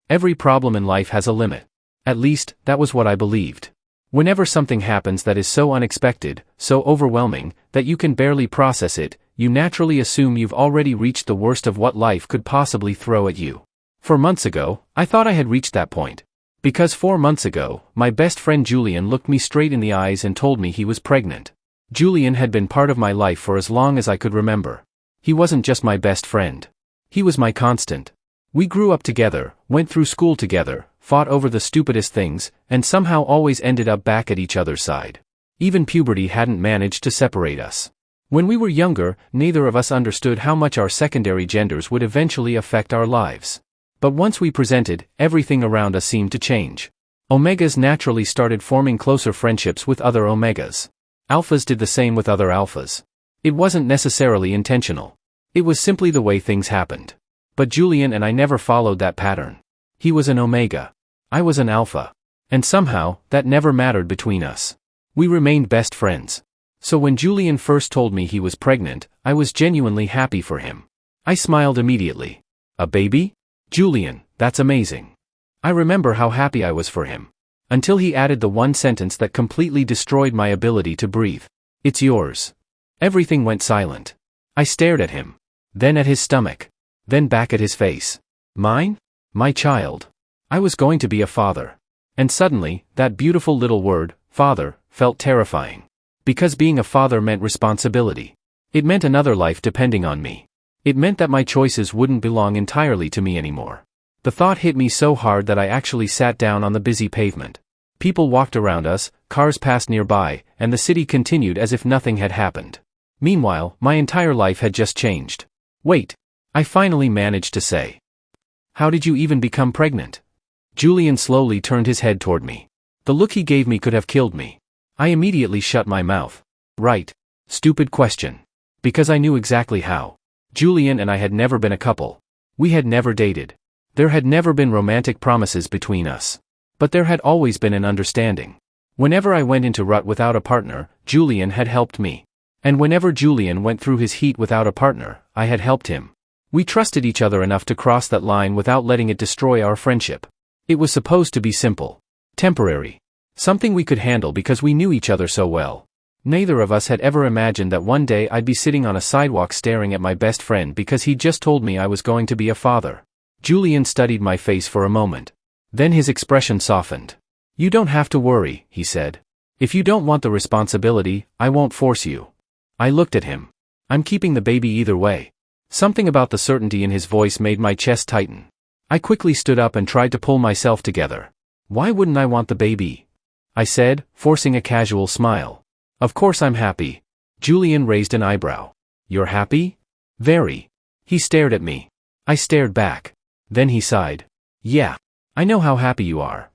Every problem in life has a limit. At least, that was what I believed. Whenever something happens that is so unexpected, so overwhelming, that you can barely process it, you naturally assume you've already reached the worst of what life could possibly throw at you. 4 months ago, I thought I had reached that point. Because 4 months ago, my best friend Julian looked me straight in the eyes and told me he was pregnant. Julian had been part of my life for as long as I could remember. He wasn't just my best friend. He was my constant. We grew up together, went through school together, fought over the stupidest things, and somehow always ended up back at each other's side. Even puberty hadn't managed to separate us. When we were younger, neither of us understood how much our secondary genders would eventually affect our lives. But once we presented, everything around us seemed to change. Omegas naturally started forming closer friendships with other Omegas. Alphas did the same with other Alphas. It wasn't necessarily intentional. It was simply the way things happened. But Julian and I never followed that pattern. He was an Omega. I was an Alpha. And somehow, that never mattered between us. We remained best friends. So when Julian first told me he was pregnant, I was genuinely happy for him. I smiled immediately. A baby? Julian, that's amazing. I remember how happy I was for him. Until he added the one sentence that completely destroyed my ability to breathe. It's yours. Everything went silent. I stared at him. Then at his stomach. Then back at his face. Mine? My child. I was going to be a father. And suddenly, that beautiful little word, father, felt terrifying. Because being a father meant responsibility. It meant another life depending on me. It meant that my choices wouldn't belong entirely to me anymore. The thought hit me so hard that I actually sat down on the busy pavement. People walked around us, cars passed nearby, and the city continued as if nothing had happened. Meanwhile, my entire life had just changed. Wait. I finally managed to say. How did you even become pregnant? Julian slowly turned his head toward me. The look he gave me could have killed me. I immediately shut my mouth. Right. Stupid question. Because I knew exactly how. Julian and I had never been a couple. We had never dated. There had never been romantic promises between us. But there had always been an understanding. Whenever I went into rut without a partner, Julian had helped me. And whenever Julian went through his heat without a partner, I had helped him. We trusted each other enough to cross that line without letting it destroy our friendship. It was supposed to be simple. Temporary. Something we could handle because we knew each other so well. Neither of us had ever imagined that one day I'd be sitting on a sidewalk staring at my best friend because he'd just told me I was going to be a father. Julian studied my face for a moment. Then his expression softened. You don't have to worry, he said. If you don't want the responsibility, I won't force you. I looked at him. I'm keeping the baby either way. Something about the certainty in his voice made my chest tighten. I quickly stood up and tried to pull myself together. Why wouldn't I want the baby? I said, forcing a casual smile. Of course I'm happy. Julian raised an eyebrow. You're happy? Very. He stared at me. I stared back. Then he sighed. Yeah. I know how happy you are.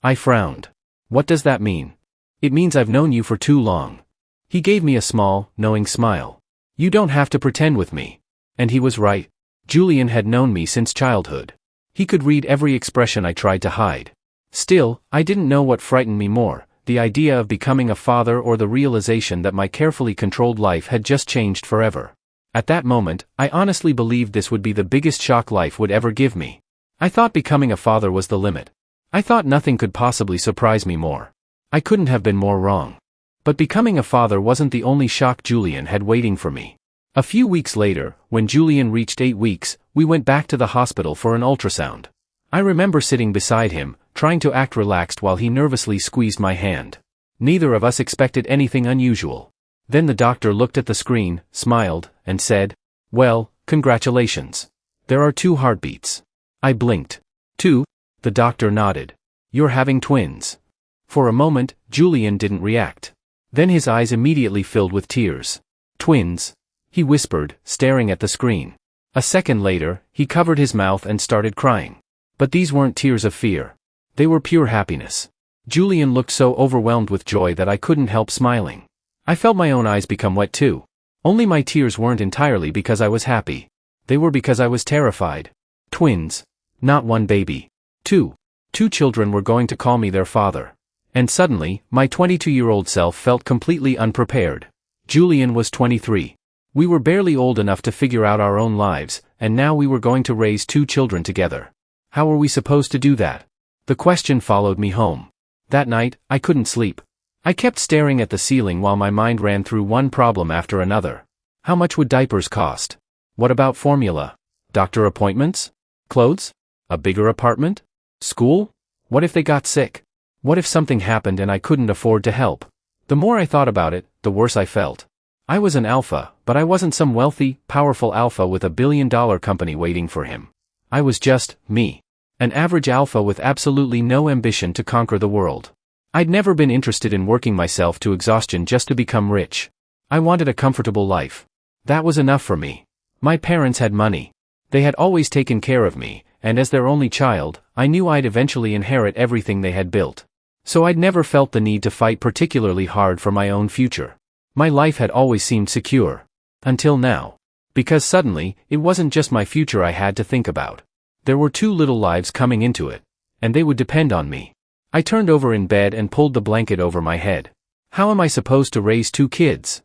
I frowned. What does that mean? It means I've known you for too long. He gave me a small, knowing smile. You don't have to pretend with me. And he was right. Julian had known me since childhood. He could read every expression I tried to hide. Still, I didn't know what frightened me more, the idea of becoming a father or the realization that my carefully controlled life had just changed forever. At that moment, I honestly believed this would be the biggest shock life would ever give me. I thought becoming a father was the limit. I thought nothing could possibly surprise me more. I couldn't have been more wrong. But becoming a father wasn't the only shock Julian had waiting for me. A few weeks later, when Julian reached 8 weeks, we went back to the hospital for an ultrasound. I remember sitting beside him, trying to act relaxed while he nervously squeezed my hand. Neither of us expected anything unusual. Then the doctor looked at the screen, smiled, and said, Well, congratulations. There are 2 heartbeats. I blinked. 2? The doctor nodded. You're having twins. For a moment, Julian didn't react. Then his eyes immediately filled with tears. Twins? He whispered, staring at the screen. A second later, he covered his mouth and started crying. But these weren't tears of fear. They were pure happiness. Julian looked so overwhelmed with joy that I couldn't help smiling. I felt my own eyes become wet too. Only my tears weren't entirely because I was happy. They were because I was terrified. Twins. Not 1 baby. 2. 2 children were going to call me their father. And suddenly, my 22-year-old self felt completely unprepared. Julian was 23. We were barely old enough to figure out our own lives, and now we were going to raise 2 children together. How were we supposed to do that? The question followed me home. That night, I couldn't sleep. I kept staring at the ceiling while my mind ran through one problem after another. How much would diapers cost? What about formula? Doctor appointments? Clothes? A bigger apartment? School? What if they got sick? What if something happened and I couldn't afford to help? The more I thought about it, the worse I felt. I was an alpha, but I wasn't some wealthy, powerful alpha with a billion-dollar company waiting for him. I was just me. An average alpha with absolutely no ambition to conquer the world. I'd never been interested in working myself to exhaustion just to become rich. I wanted a comfortable life. That was enough for me. My parents had money. They had always taken care of me, and as their only child, I knew I'd eventually inherit everything they had built. So I'd never felt the need to fight particularly hard for my own future. My life had always seemed secure. Until now. Because suddenly, it wasn't just my future I had to think about. There were 2 little lives coming into it, and they would depend on me. I turned over in bed and pulled the blanket over my head. How am I supposed to raise 2 kids?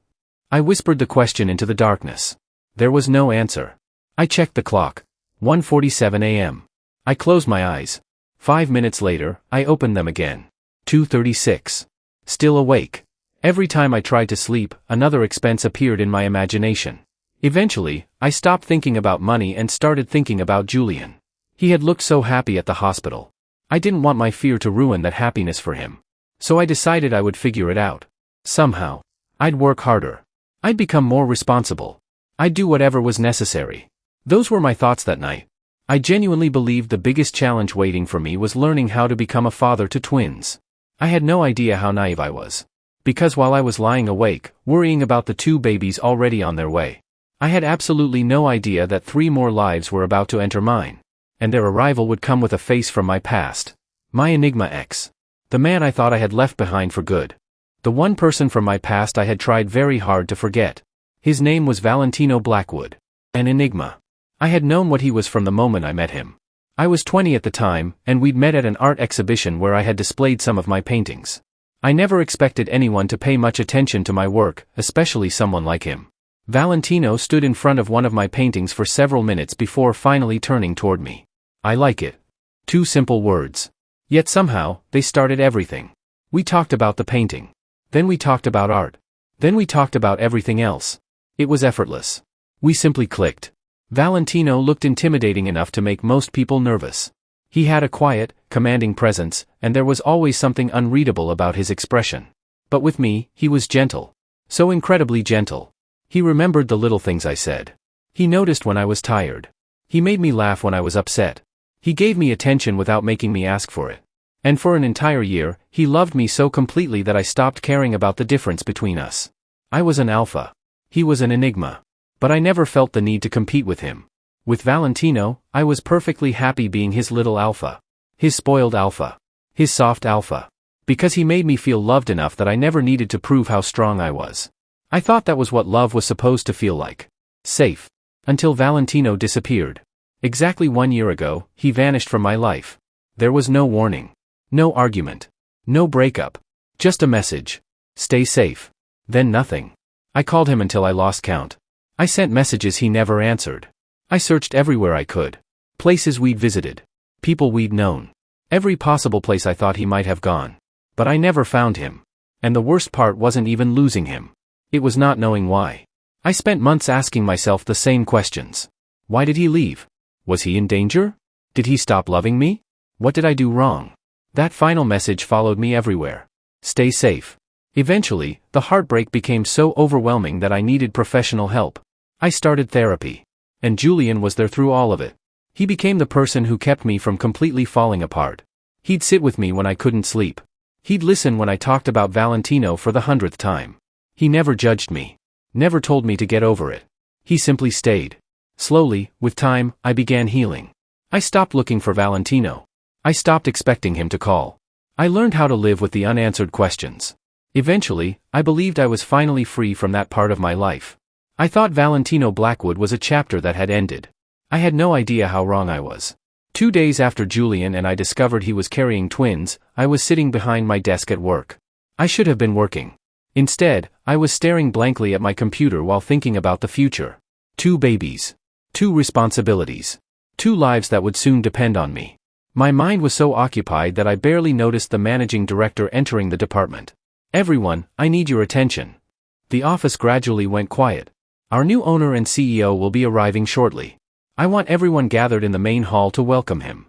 I whispered the question into the darkness. There was no answer. I checked the clock. 1:47 a.m. I closed my eyes. 5 minutes later, I opened them again. 2:36. Still awake. Every time I tried to sleep, another expense appeared in my imagination. Eventually, I stopped thinking about money and started thinking about Julian. He had looked so happy at the hospital. I didn't want my fear to ruin that happiness for him. So I decided I would figure it out. Somehow. I'd work harder. I'd become more responsible. I'd do whatever was necessary. Those were my thoughts that night. I genuinely believed the biggest challenge waiting for me was learning how to become a father to twins. I had no idea how naive I was. Because while I was lying awake, worrying about the 2 babies already on their way, I had absolutely no idea that 3 more lives were about to enter mine. And their arrival would come with a face from my past. My Enigma X. The man I thought I had left behind for good. The one person from my past I had tried very hard to forget. His name was Valentino Blackwood. An enigma. I had known what he was from the moment I met him. I was 20 at the time, and we'd met at an art exhibition where I had displayed some of my paintings. I never expected anyone to pay much attention to my work, especially someone like him. Valentino stood in front of one of my paintings for several minutes before finally turning toward me. I like it. 2 simple words. Yet somehow, they started everything. We talked about the painting. Then we talked about art. Then we talked about everything else. It was effortless. We simply clicked. Valentino looked intimidating enough to make most people nervous. He had a quiet, commanding presence, and there was always something unreadable about his expression. But with me, he was gentle. So incredibly gentle. He remembered the little things I said. He noticed when I was tired. He made me laugh when I was upset. He gave me attention without making me ask for it. And for an entire year, he loved me so completely that I stopped caring about the difference between us. I was an alpha. He was an enigma. But I never felt the need to compete with him. With Valentino, I was perfectly happy being his little alpha. His spoiled alpha. His soft alpha. Because he made me feel loved enough that I never needed to prove how strong I was. I thought that was what love was supposed to feel like. Safe. Until Valentino disappeared. Exactly 1 year ago, he vanished from my life. There was no warning. No argument. No breakup. Just a message. Stay safe. Then nothing. I called him until I lost count. I sent messages he never answered. I searched everywhere I could. Places we'd visited. People we'd known. Every possible place I thought he might have gone. But I never found him. And the worst part wasn't even losing him. It was not knowing why. I spent months asking myself the same questions. Why did he leave? Was he in danger? Did he stop loving me? What did I do wrong? That final message followed me everywhere. Stay safe. Eventually, the heartbreak became so overwhelming that I needed professional help. I started therapy. And Julian was there through all of it. He became the person who kept me from completely falling apart. He'd sit with me when I couldn't sleep. He'd listen when I talked about Valentino for the 100th time. He never judged me. Never told me to get over it. He simply stayed. Slowly, with time, I began healing. I stopped looking for Valentino. I stopped expecting him to call. I learned how to live with the unanswered questions. Eventually, I believed I was finally free from that part of my life. I thought Valentino Blackwood was a chapter that had ended. I had no idea how wrong I was. 2 days after Julian and I discovered he was carrying twins, I was sitting behind my desk at work. I should have been working. Instead, I was staring blankly at my computer while thinking about the future. 2 babies. 2 responsibilities. 2 lives that would soon depend on me. My mind was so occupied that I barely noticed the managing director entering the department. "Everyone, I need your attention." The office gradually went quiet. "Our new owner and CEO will be arriving shortly. I want everyone gathered in the main hall to welcome him."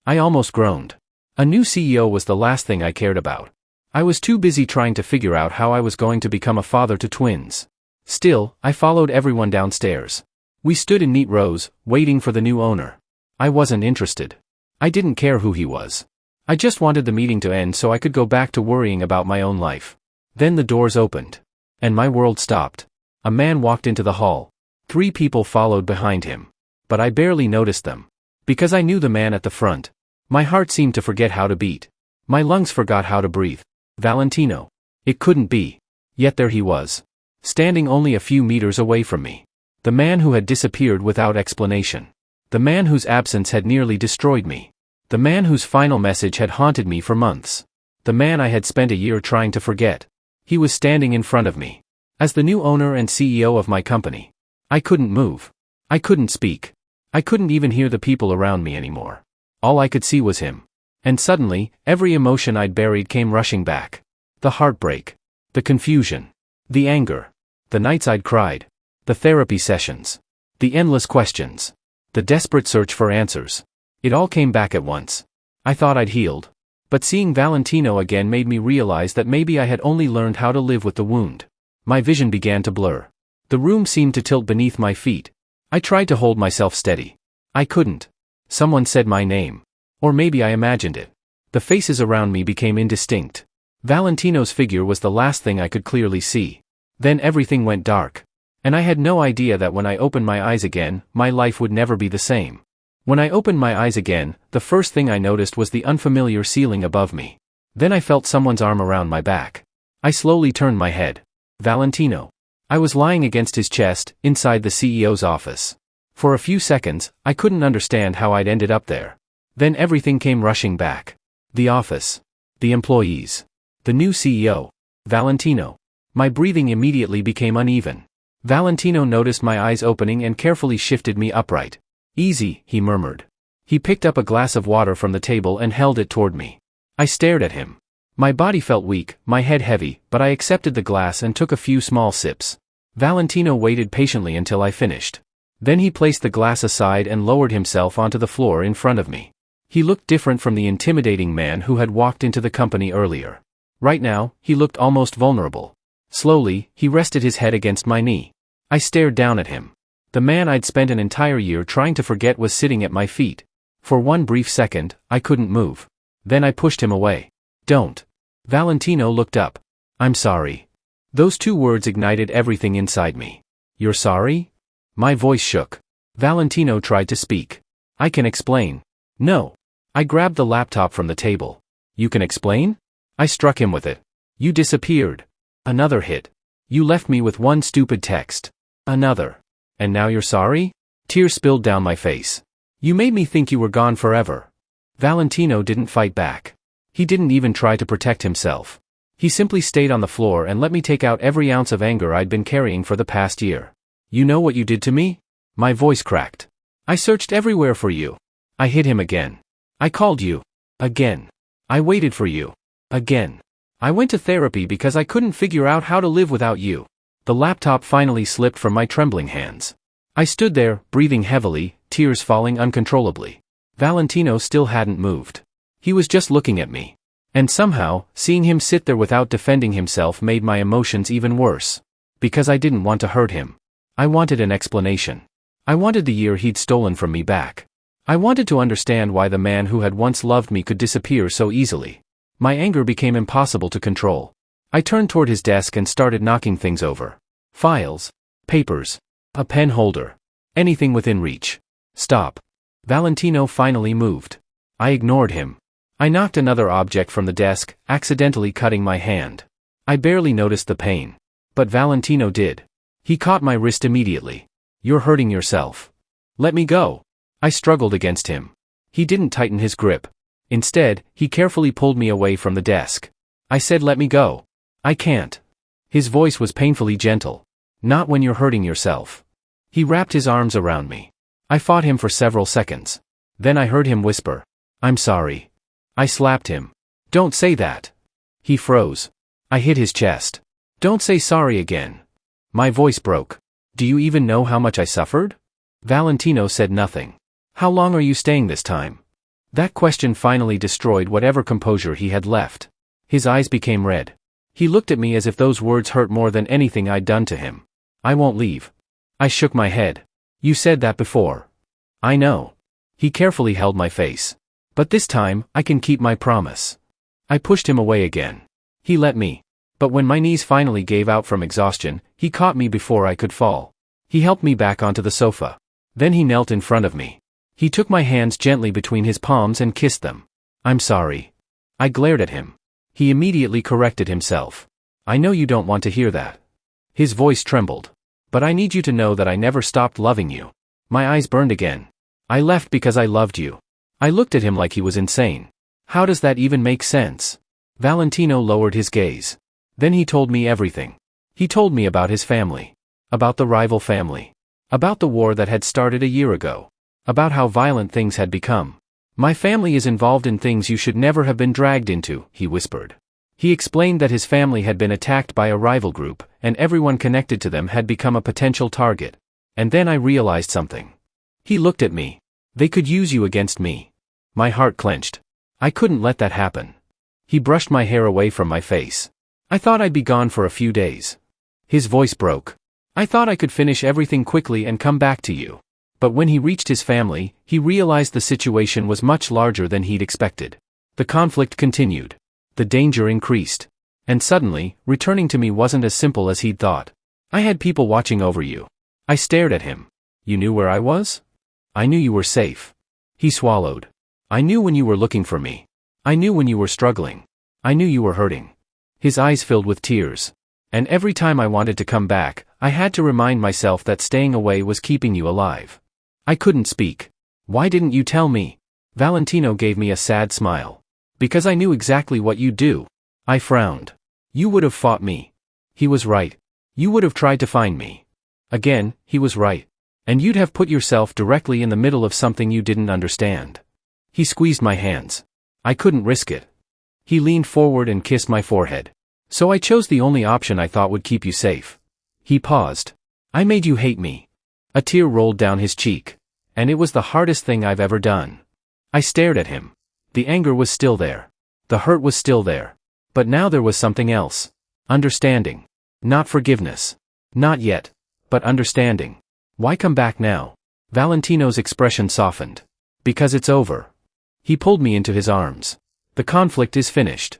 I almost groaned. A new CEO was the last thing I cared about. I was too busy trying to figure out how I was going to become a father to twins. Still, I followed everyone downstairs. We stood in neat rows, waiting for the new owner. I wasn't interested. I didn't care who he was. I just wanted the meeting to end so I could go back to worrying about my own life. Then the doors opened. And my world stopped. A man walked into the hall. 3 people followed behind him. But I barely noticed them. Because I knew the man at the front. My heart seemed to forget how to beat. My lungs forgot how to breathe. Valentino. It couldn't be. Yet there he was. Standing only a few meters away from me. The man who had disappeared without explanation. The man whose absence had nearly destroyed me. The man whose final message had haunted me for months. The man I had spent a year trying to forget. He was standing in front of me. As the new owner and CEO of my company. I couldn't move. I couldn't speak. I couldn't even hear the people around me anymore. All I could see was him. And suddenly, every emotion I'd buried came rushing back. The heartbreak. The confusion. The anger. The nights I'd cried. The therapy sessions. The endless questions. The desperate search for answers. It all came back at once. I thought I'd healed. But seeing Valentino again made me realize that maybe I had only learned how to live with the wound. My vision began to blur. The room seemed to tilt beneath my feet. I tried to hold myself steady. I couldn't. Someone said my name. Or maybe I imagined it. The faces around me became indistinct. Valentino's figure was the last thing I could clearly see. Then everything went dark. And I had no idea that when I opened my eyes again, my life would never be the same. When I opened my eyes again, the first thing I noticed was the unfamiliar ceiling above me. Then I felt someone's arm around my back. I slowly turned my head. Valentino. I was lying against his chest, inside the CEO's office. For a few seconds, I couldn't understand how I'd ended up there. Then everything came rushing back. The office. The employees. The new CEO. Valentino. My breathing immediately became uneven. Valentino noticed my eyes opening and carefully shifted me upright. "Easy," he murmured. He picked up a glass of water from the table and held it toward me. I stared at him. My body felt weak, my head heavy, but I accepted the glass and took a few small sips. Valentino waited patiently until I finished. Then he placed the glass aside and lowered himself onto the floor in front of me. He looked different from the intimidating man who had walked into the company earlier. Right now, he looked almost vulnerable. Slowly, he rested his head against my knee. I stared down at him. The man I'd spent an entire year trying to forget was sitting at my feet. For one brief second, I couldn't move. Then I pushed him away. "Don't." Valentino looked up. "I'm sorry." Those 2 words ignited everything inside me. "You're sorry?" My voice shook. Valentino tried to speak. "I can explain." "No." I grabbed the laptop from the table. "You can explain?" I struck him with it. "You disappeared." Another hit. "You left me with one stupid text." Another. "And now you're sorry?" Tears spilled down my face. "You made me think you were gone forever." Valentino didn't fight back. He didn't even try to protect himself. He simply stayed on the floor and let me take out every ounce of anger I'd been carrying for the past year. "You know what you did to me?" My voice cracked. "I searched everywhere for you." I hit him again. "I called you. Again. I waited for you. Again. I went to therapy because I couldn't figure out how to live without you." The laptop finally slipped from my trembling hands. I stood there, breathing heavily, tears falling uncontrollably. Valentino still hadn't moved. He was just looking at me. And somehow, seeing him sit there without defending himself made my emotions even worse. Because I didn't want to hurt him. I wanted an explanation. I wanted the year he'd stolen from me back. I wanted to understand why the man who had once loved me could disappear so easily. My anger became impossible to control. I turned toward his desk and started knocking things over. Files. Papers. A pen holder. Anything within reach. "Stop." Valentino finally moved. I ignored him. I knocked another object from the desk, accidentally cutting my hand. I barely noticed the pain. But Valentino did. He caught my wrist immediately. "You're hurting yourself. Let me go." I struggled against him. He didn't tighten his grip. Instead, he carefully pulled me away from the desk. I said, "Let me go." "I can't." His voice was painfully gentle. "Not when you're hurting yourself." He wrapped his arms around me. I fought him for several seconds. Then I heard him whisper, I'm sorry. I slapped him. Don't say that. He froze. I hit his chest. Don't say sorry again. My voice broke. Do you even know how much I suffered? Valentino said nothing. How long are you staying this time? That question finally destroyed whatever composure he had left. His eyes became red. He looked at me as if those words hurt more than anything I'd done to him. I won't leave. I shook my head. You said that before. I know. He carefully held my face. But this time, I can keep my promise. I pushed him away again. He let me. But when my knees finally gave out from exhaustion, he caught me before I could fall. He helped me back onto the sofa. Then he knelt in front of me. He took my hands gently between his palms and kissed them. I'm sorry. I glared at him. He immediately corrected himself. I know you don't want to hear that. His voice trembled. But I need you to know that I never stopped loving you. My eyes burned again. I left because I loved you. I looked at him like he was insane. How does that even make sense? Valentino lowered his gaze. Then he told me everything. He told me about his family. About the rival family. About the war that had started a year ago. About how violent things had become. My family is involved in things you should never have been dragged into, he whispered. He explained that his family had been attacked by a rival group, and everyone connected to them had become a potential target. And then I realized something. He looked at me. They could use you against me. My heart clenched. I couldn't let that happen. He brushed my hair away from my face. I thought I'd be gone for a few days. His voice broke. I thought I could finish everything quickly and come back to you. But when he reached his family, he realized the situation was much larger than he'd expected. The conflict continued. The danger increased. And suddenly, returning to me wasn't as simple as he'd thought. I had people watching over you. I stared at him. You knew where I was? I knew you were safe. He swallowed. I knew when you were looking for me. I knew when you were struggling. I knew you were hurting. His eyes filled with tears. And every time I wanted to come back, I had to remind myself that staying away was keeping you alive. I couldn't speak. Why didn't you tell me? Valentino gave me a sad smile. Because I knew exactly what you'd do. I frowned. You would have fought me. He was right. You would have tried to find me. Again, he was right. And you'd have put yourself directly in the middle of something you didn't understand. He squeezed my hands. I couldn't risk it. He leaned forward and kissed my forehead. So I chose the only option I thought would keep you safe. He paused. I made you hate me. A tear rolled down his cheek. And it was the hardest thing I've ever done. I stared at him. The anger was still there. The hurt was still there. But now there was something else. Understanding. Not forgiveness. Not yet. But understanding. Why come back now? Valentino's expression softened. Because it's over. He pulled me into his arms. The conflict is finished.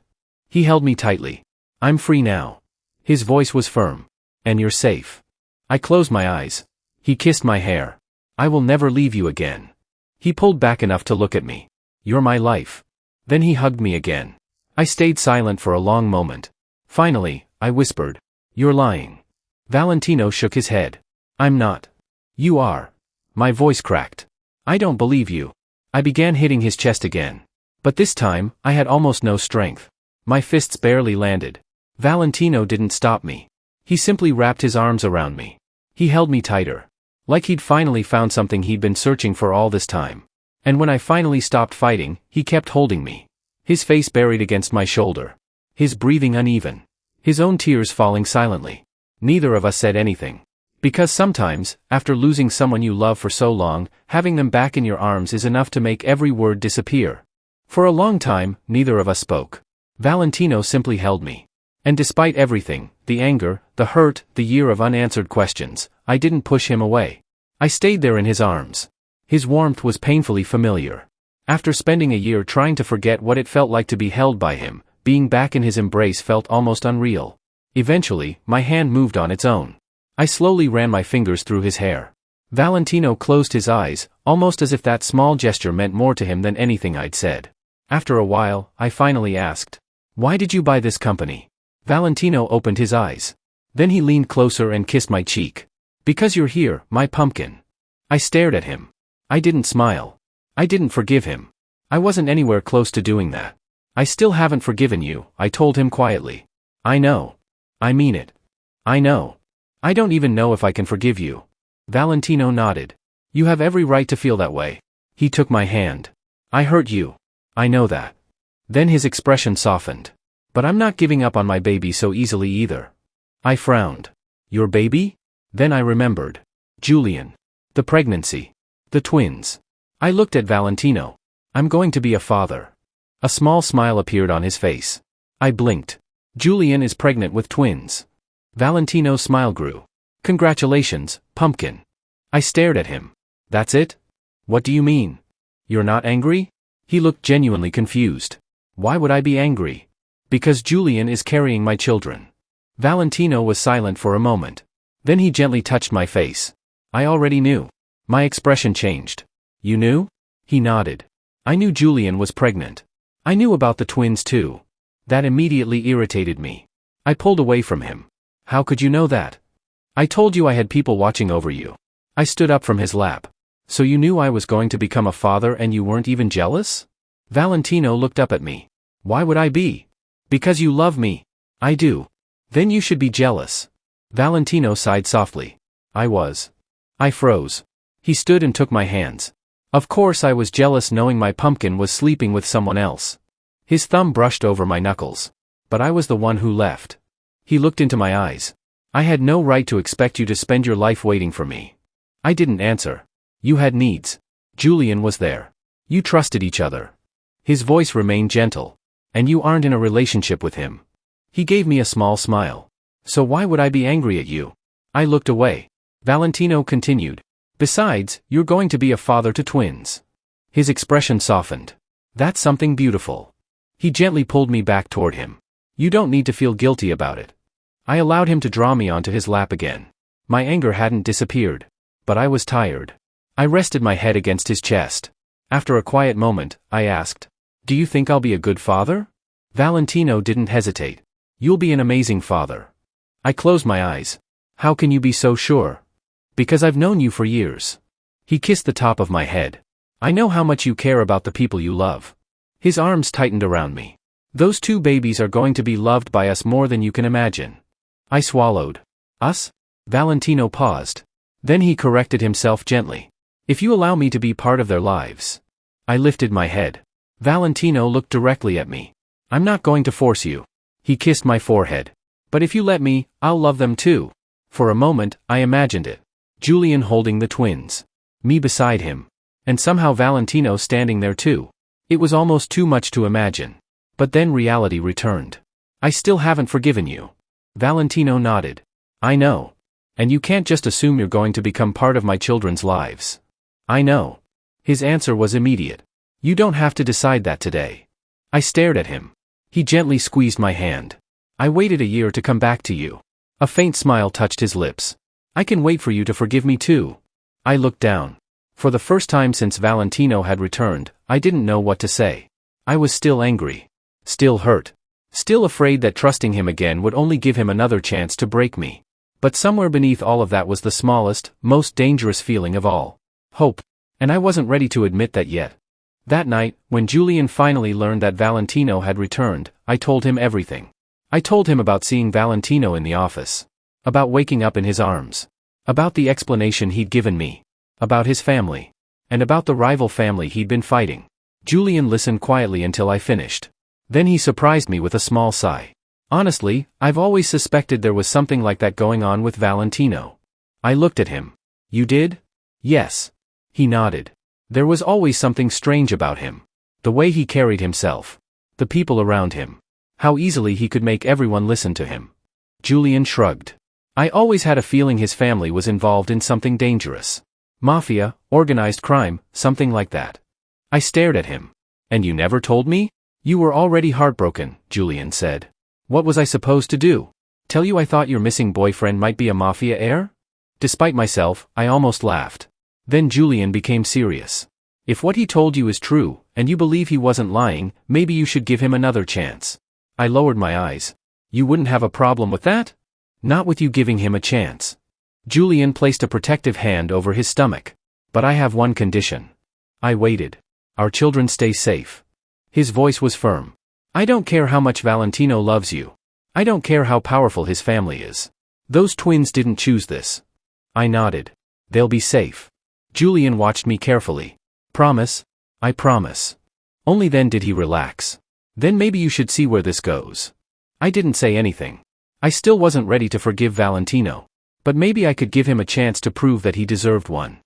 He held me tightly. I'm free now. His voice was firm. And you're safe. I closed my eyes. He kissed my hair. I will never leave you again. He pulled back enough to look at me. You're my life. Then he hugged me again. I stayed silent for a long moment. Finally, I whispered. You're lying. Valentino shook his head. I'm not. You are. My voice cracked. I don't believe you. I began hitting his chest again. But this time, I had almost no strength. My fists barely landed. Valentino didn't stop me. He simply wrapped his arms around me. He held me tighter. Like he'd finally found something he'd been searching for all this time. And when I finally stopped fighting, he kept holding me. His face buried against my shoulder. His breathing uneven. His own tears falling silently. Neither of us said anything. Because sometimes, after losing someone you love for so long, having them back in your arms is enough to make every word disappear. For a long time, neither of us spoke. Valentino simply held me. And despite everything, the anger, the hurt, the year of unanswered questions, I didn't push him away. I stayed there in his arms. His warmth was painfully familiar. After spending a year trying to forget what it felt like to be held by him, being back in his embrace felt almost unreal. Eventually, my hand moved on its own. I slowly ran my fingers through his hair. Valentino closed his eyes, almost as if that small gesture meant more to him than anything I'd said. After a while, I finally asked, "Why did you buy this company?" Valentino opened his eyes. Then he leaned closer and kissed my cheek. "Because you're here, my pumpkin." I stared at him. I didn't smile. I didn't forgive him. I wasn't anywhere close to doing that. "I still haven't forgiven you," I told him quietly. "I know. I mean it. I know. I don't even know if I can forgive you." Valentino nodded. "You have every right to feel that way." He took my hand. "I hurt you. I know that. Then his expression softened. But I'm not giving up on my baby so easily either. I frowned. Your baby? Then I remembered. Julian. The pregnancy. The twins. I looked at Valentino. I'm going to be a father. A small smile appeared on his face. I blinked. Julian is pregnant with twins. Valentino's smile grew. Congratulations, pumpkin. I stared at him. That's it? What do you mean? You're not angry? He looked genuinely confused. Why would I be angry? Because Julian is carrying my children. Valentino was silent for a moment. Then he gently touched my face. I already knew. My expression changed. You knew? He nodded. I knew Julian was pregnant. I knew about the twins too. That immediately irritated me. I pulled away from him. How could you know that? I told you I had people watching over you. I stood up from his lap. So you knew I was going to become a father and you weren't even jealous? Valentino looked up at me. Why would I be? Because you love me. I do. Then you should be jealous. Valentino sighed softly. I was. I froze. He stood and took my hands. Of course I was jealous knowing my pumpkin was sleeping with someone else. His thumb brushed over my knuckles. But I was the one who left. He looked into my eyes. I had no right to expect you to spend your life waiting for me. I didn't answer. You had needs. Julian was there. You trusted each other. His voice remained gentle. And you aren't in a relationship with him. He gave me a small smile. So why would I be angry at you? I looked away. Valentino continued. Besides, you're going to be a father to twins. His expression softened. That's something beautiful. He gently pulled me back toward him. You don't need to feel guilty about it. I allowed him to draw me onto his lap again. My anger hadn't disappeared. But I was tired. I rested my head against his chest. After a quiet moment, I asked, do you think I'll be a good father? Valentino didn't hesitate. You'll be an amazing father. I closed my eyes. How can you be so sure? Because I've known you for years. He kissed the top of my head. I know how much you care about the people you love. His arms tightened around me. Those two babies are going to be loved by us more than you can imagine. I swallowed. Us? Valentino paused. Then he corrected himself gently. If you allow me to be part of their lives. I lifted my head. Valentino looked directly at me. I'm not going to force you. He kissed my forehead. But if you let me, I'll love them too. For a moment, I imagined it. Julian holding the twins. Me beside him. And somehow Valentino standing there too. It was almost too much to imagine. But then reality returned. I still haven't forgiven you. Valentino nodded. I know. And you can't just assume you're going to become part of my children's lives. I know. His answer was immediate. You don't have to decide that today. I stared at him. He gently squeezed my hand. I waited a year to come back to you. A faint smile touched his lips. I can wait for you to forgive me too. I looked down. For the first time since Valentino had returned, I didn't know what to say. I was still angry. Still hurt. Still afraid that trusting him again would only give him another chance to break me. But somewhere beneath all of that was the smallest, most dangerous feeling of all. Hope. And I wasn't ready to admit that yet. That night, when Julian finally learned that Valentino had returned, I told him everything. I told him about seeing Valentino in the office. About waking up in his arms. About the explanation he'd given me. About his family. And about the rival family he'd been fighting. Julian listened quietly until I finished. Then he surprised me with a small sigh. Honestly, I've always suspected there was something like that going on with Valentino. I looked at him. You did? Yes. He nodded. There was always something strange about him. The way he carried himself. The people around him. How easily he could make everyone listen to him. Julian shrugged. I always had a feeling his family was involved in something dangerous. Mafia, organized crime, something like that. I stared at him. And you never told me? You were already heartbroken, Julian said. What was I supposed to do? Tell you I thought your missing boyfriend might be a mafia heir? Despite myself, I almost laughed. Then Julian became serious. If what he told you is true, and you believe he wasn't lying, maybe you should give him another chance. I lowered my eyes. You wouldn't have a problem with that? Not with you giving him a chance. Julian placed a protective hand over his stomach. But I have one condition. I waited. Our children stay safe. His voice was firm. I don't care how much Valentino loves you. I don't care how powerful his family is. Those twins didn't choose this. I nodded. They'll be safe. Julian watched me carefully. Promise? I promise. Only then did he relax. Then maybe you should see where this goes. I didn't say anything. I still wasn't ready to forgive Valentino. But maybe I could give him a chance to prove that he deserved one.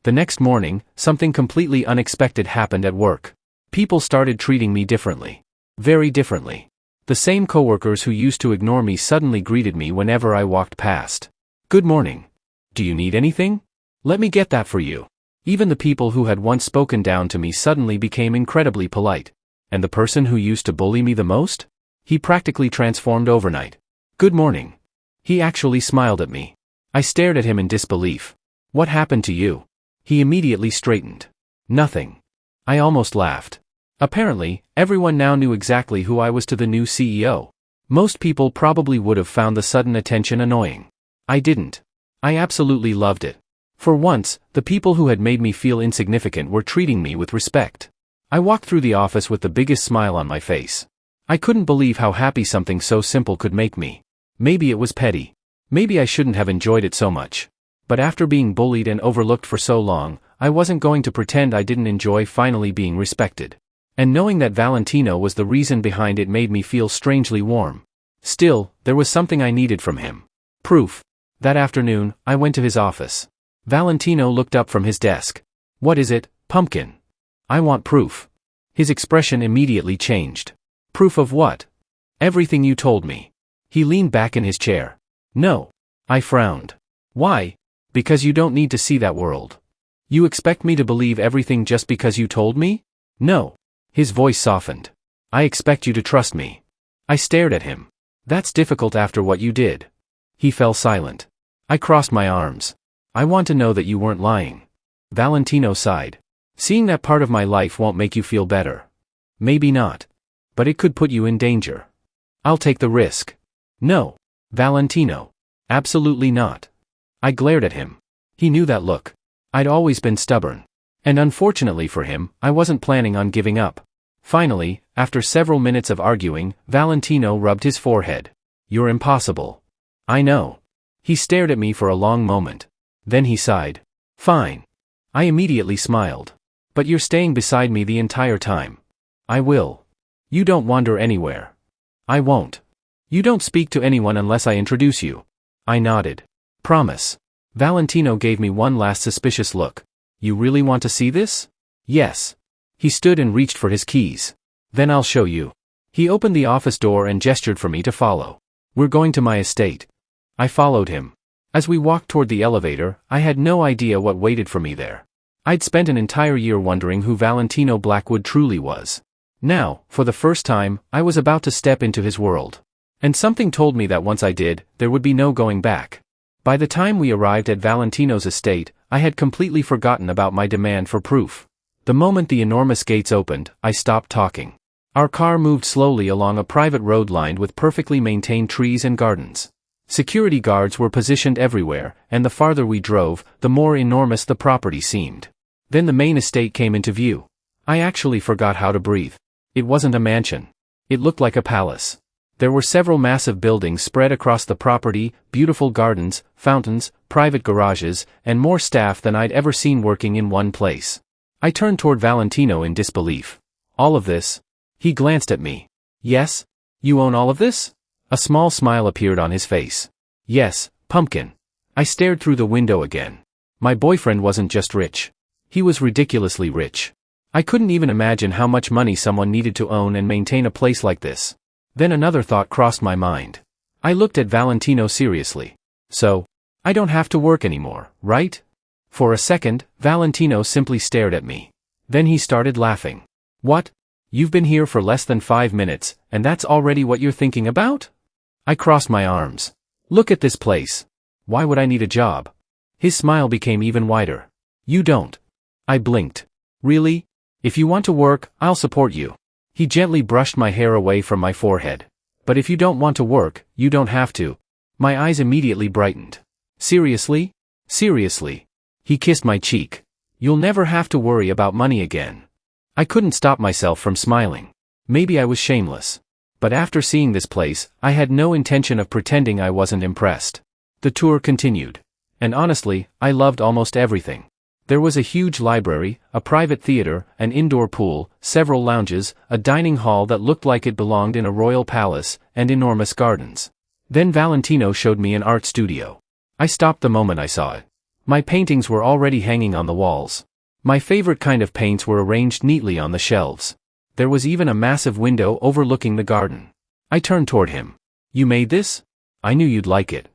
The next morning, something completely unexpected happened at work. People started treating me differently. Very differently. The same coworkers who used to ignore me suddenly greeted me whenever I walked past. Good morning. Do you need anything? Let me get that for you. Even the people who had once spoken down to me suddenly became incredibly polite. And the person who used to bully me the most? He practically transformed overnight. Good morning. He actually smiled at me. I stared at him in disbelief. What happened to you? He immediately straightened. Nothing. I almost laughed. Apparently, everyone now knew exactly who I was to the new CEO. Most people probably would have found the sudden attention annoying. I didn't. I absolutely loved it. For once, the people who had made me feel insignificant were treating me with respect. I walked through the office with the biggest smile on my face. I couldn't believe how happy something so simple could make me. Maybe it was petty. Maybe I shouldn't have enjoyed it so much. But after being bullied and overlooked for so long, I wasn't going to pretend I didn't enjoy finally being respected. And knowing that Valentino was the reason behind it made me feel strangely warm. Still, there was something I needed from him. Proof. That afternoon, I went to his office. Valentino looked up from his desk. What is it, pumpkin? I want proof. His expression immediately changed. Proof of what? Everything you told me. He leaned back in his chair. No. I frowned. Why? Because you don't need to see that world. You expect me to believe everything just because you told me? No. His voice softened. I expect you to trust me. I stared at him. That's difficult after what you did. He fell silent. I crossed my arms. I want to know that you weren't lying. Valentino sighed. Seeing that part of my life won't make you feel better. Maybe not. But it could put you in danger. I'll take the risk. No. Valentino. Absolutely not. I glared at him. He knew that look. I'd always been stubborn. And unfortunately for him, I wasn't planning on giving up. Finally, after several minutes of arguing, Valentino rubbed his forehead. You're impossible. I know. He stared at me for a long moment. Then he sighed. Fine. I immediately smiled. But you're staying beside me the entire time. I will. You don't wander anywhere. I won't. You don't speak to anyone unless I introduce you. I nodded. Promise. Valentino gave me one last suspicious look. You really want to see this? Yes. He stood and reached for his keys. Then I'll show you. He opened the office door and gestured for me to follow. We're going to my estate. I followed him. As we walked toward the elevator, I had no idea what waited for me there. I'd spent an entire year wondering who Valentino Blackwood truly was. Now, for the first time, I was about to step into his world. And something told me that once I did, there would be no going back. By the time we arrived at Valentino's estate, I had completely forgotten about my demand for proof. The moment the enormous gates opened, I stopped talking. Our car moved slowly along a private road lined with perfectly maintained trees and gardens. Security guards were positioned everywhere, and the farther we drove, the more enormous the property seemed. Then the main estate came into view. I actually forgot how to breathe. It wasn't a mansion. It looked like a palace. There were several massive buildings spread across the property, beautiful gardens, fountains, private garages, and more staff than I'd ever seen working in one place. I turned toward Valentino in disbelief. All of this? He glanced at me. Yes? You own all of this? A small smile appeared on his face. Yes, pumpkin. I stared through the window again. My boyfriend wasn't just rich. He was ridiculously rich. I couldn't even imagine how much money someone needed to own and maintain a place like this. Then another thought crossed my mind. I looked at Valentino seriously. So, I don't have to work anymore, right? For a second, Valentino simply stared at me. Then he started laughing. What? You've been here for less than 5 minutes, and that's already what you're thinking about? I crossed my arms. Look at this place. Why would I need a job? His smile became even wider. You don't. I blinked. Really? If you want to work, I'll support you. He gently brushed my hair away from my forehead. But if you don't want to work, you don't have to. My eyes immediately brightened. Seriously? Seriously. He kissed my cheek. You'll never have to worry about money again. I couldn't stop myself from smiling. Maybe I was shameless. But after seeing this place, I had no intention of pretending I wasn't impressed. The tour continued. And honestly, I loved almost everything. There was a huge library, a private theater, an indoor pool, several lounges, a dining hall that looked like it belonged in a royal palace, and enormous gardens. Then Valentino showed me an art studio. I stopped the moment I saw it. My paintings were already hanging on the walls. My favorite kind of paints were arranged neatly on the shelves. There was even a massive window overlooking the garden. I turned toward him. "You made this? I knew you'd like it."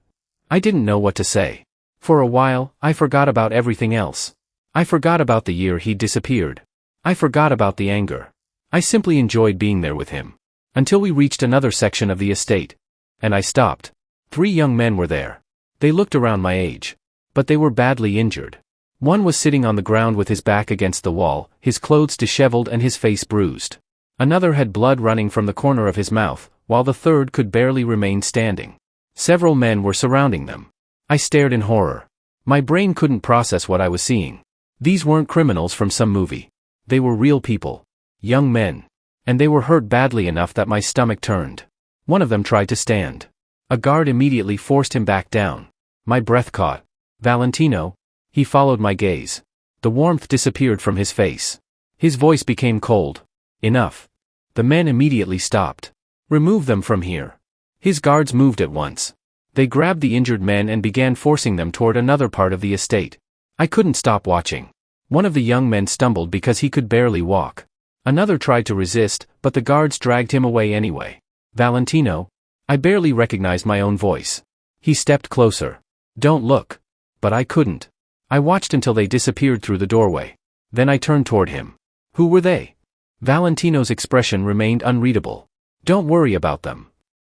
I didn't know what to say. For a while, I forgot about everything else. I forgot about the year he'd disappeared. I forgot about the anger. I simply enjoyed being there with him. Until we reached another section of the estate. And I stopped. 3 young men were there. They looked around my age. But they were badly injured. One was sitting on the ground with his back against the wall, his clothes disheveled and his face bruised. Another had blood running from the corner of his mouth, while the third could barely remain standing. Several men were surrounding them. I stared in horror. My brain couldn't process what I was seeing. These weren't criminals from some movie. They were real people. Young men. And they were hurt badly enough that my stomach turned. One of them tried to stand. A guard immediately forced him back down. My breath caught. "Valentino?" He followed my gaze. The warmth disappeared from his face. His voice became cold. "Enough." The men immediately stopped. "Remove them from here." His guards moved at once. They grabbed the injured men and began forcing them toward another part of the estate. I couldn't stop watching. One of the young men stumbled because he could barely walk. Another tried to resist, but the guards dragged him away anyway. "Valentino?" I barely recognized my own voice. He stepped closer. "Don't look." But I couldn't. I watched until they disappeared through the doorway. Then I turned toward him. Who were they? Valentino's expression remained unreadable. "Don't worry about them."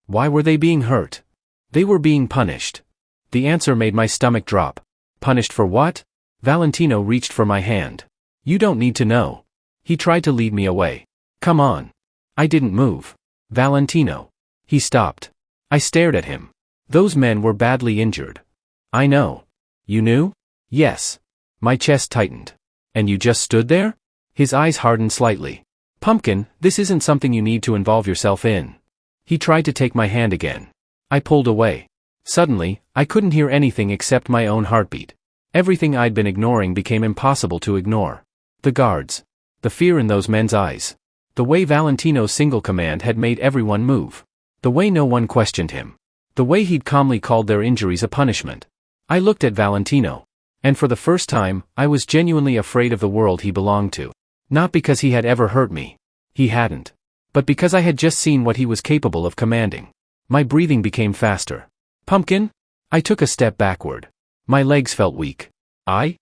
Why were they being hurt? They were being punished. The answer made my stomach drop. Punished for what? Valentino reached for my hand. "You don't need to know." He tried to lead me away. "Come on." I didn't move. "Valentino." He stopped. I stared at him. Those men were badly injured. "I know." "You knew?" "Yes." My chest tightened. "And you just stood there?" His eyes hardened slightly. "Pumpkin, this isn't something you need to involve yourself in." He tried to take my hand again. I pulled away. Suddenly, I couldn't hear anything except my own heartbeat. Everything I'd been ignoring became impossible to ignore. The guards. The fear in those men's eyes. The way Valentino's single command had made everyone move. The way no one questioned him. The way he'd calmly called their injuries a punishment. I looked at Valentino. And for the first time, I was genuinely afraid of the world he belonged to. Not because he had ever hurt me. He hadn't. But because I had just seen what he was capable of commanding. My breathing became faster. "Pumpkin?" I took a step backward. My legs felt weak. I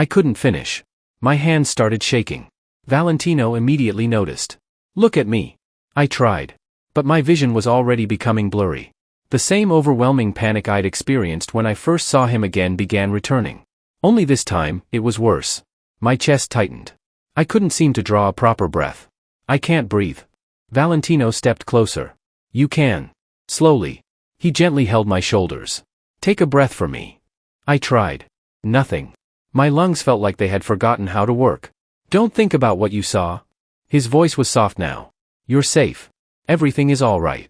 couldn't finish. My hands started shaking. Valentino immediately noticed. "Look at me." I tried. But my vision was already becoming blurry. The same overwhelming panic I'd experienced when I first saw him again began returning. Only this time, it was worse. My chest tightened. I couldn't seem to draw a proper breath. "I can't breathe." Valentino stepped closer. "You can." Slowly. He gently held my shoulders. "Take a breath for me." I tried. Nothing. My lungs felt like they had forgotten how to work. "Don't think about what you saw." His voice was soft now. "You're safe. Everything is all right."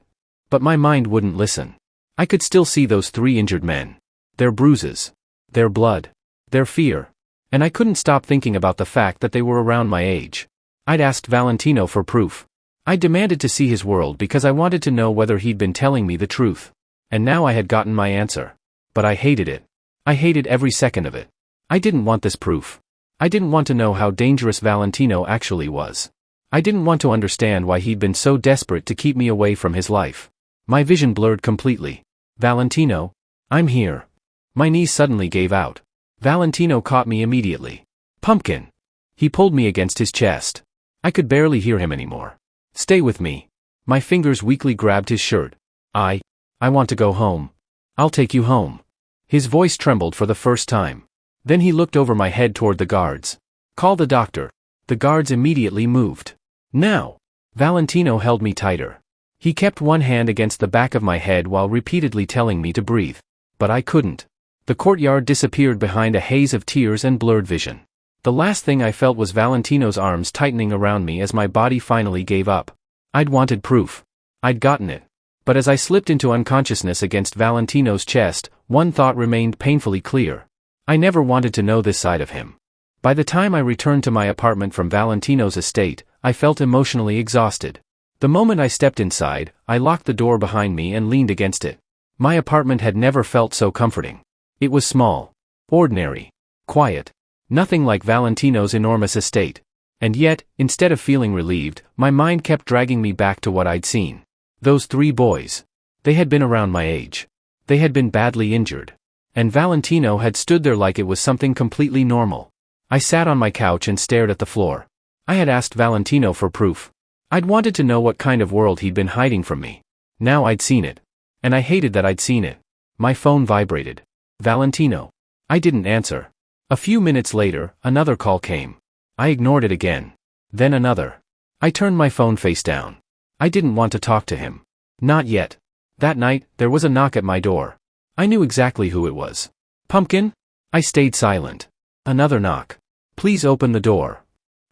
But my mind wouldn't listen. I could still see those 3 injured men. Their bruises. Their blood. Their fear. And I couldn't stop thinking about the fact that they were around my age. I'd asked Valentino for proof. I demanded to see his world because I wanted to know whether he'd been telling me the truth. And now I had gotten my answer. But I hated it. I hated every second of it. I didn't want this proof. I didn't want to know how dangerous Valentino actually was. I didn't want to understand why he'd been so desperate to keep me away from his life. My vision blurred completely. "Valentino, I'm here." My knees suddenly gave out. Valentino caught me immediately. "Pumpkin." He pulled me against his chest. I could barely hear him anymore. "Stay with me." My fingers weakly grabbed his shirt. I want to go home." "I'll take you home." His voice trembled for the first time. Then he looked over my head toward the guards. "Call the doctor." The guards immediately moved. "Now." Valentino held me tighter. He kept one hand against the back of my head while repeatedly telling me to breathe. But I couldn't. The courtyard disappeared behind a haze of tears and blurred vision. The last thing I felt was Valentino's arms tightening around me as my body finally gave up. I'd wanted proof. I'd gotten it. But as I slipped into unconsciousness against Valentino's chest, one thought remained painfully clear. I never wanted to know this side of him. By the time I returned to my apartment from Valentino's estate, I felt emotionally exhausted. The moment I stepped inside, I locked the door behind me and leaned against it. My apartment had never felt so comforting. It was small, ordinary, quiet, nothing like Valentino's enormous estate. And yet, instead of feeling relieved, my mind kept dragging me back to what I'd seen. Those 3 boys. They had been around my age. They had been badly injured. And Valentino had stood there like it was something completely normal. I sat on my couch and stared at the floor. I had asked Valentino for proof. I'd wanted to know what kind of world he'd been hiding from me. Now I'd seen it. And I hated that I'd seen it. My phone vibrated. Valentino. I didn't answer. A few minutes later, another call came. I ignored it again. Then another. I turned my phone face down. I didn't want to talk to him. Not yet. That night, there was a knock at my door. I knew exactly who it was. Pumpkin? I stayed silent. Another knock. Please open the door.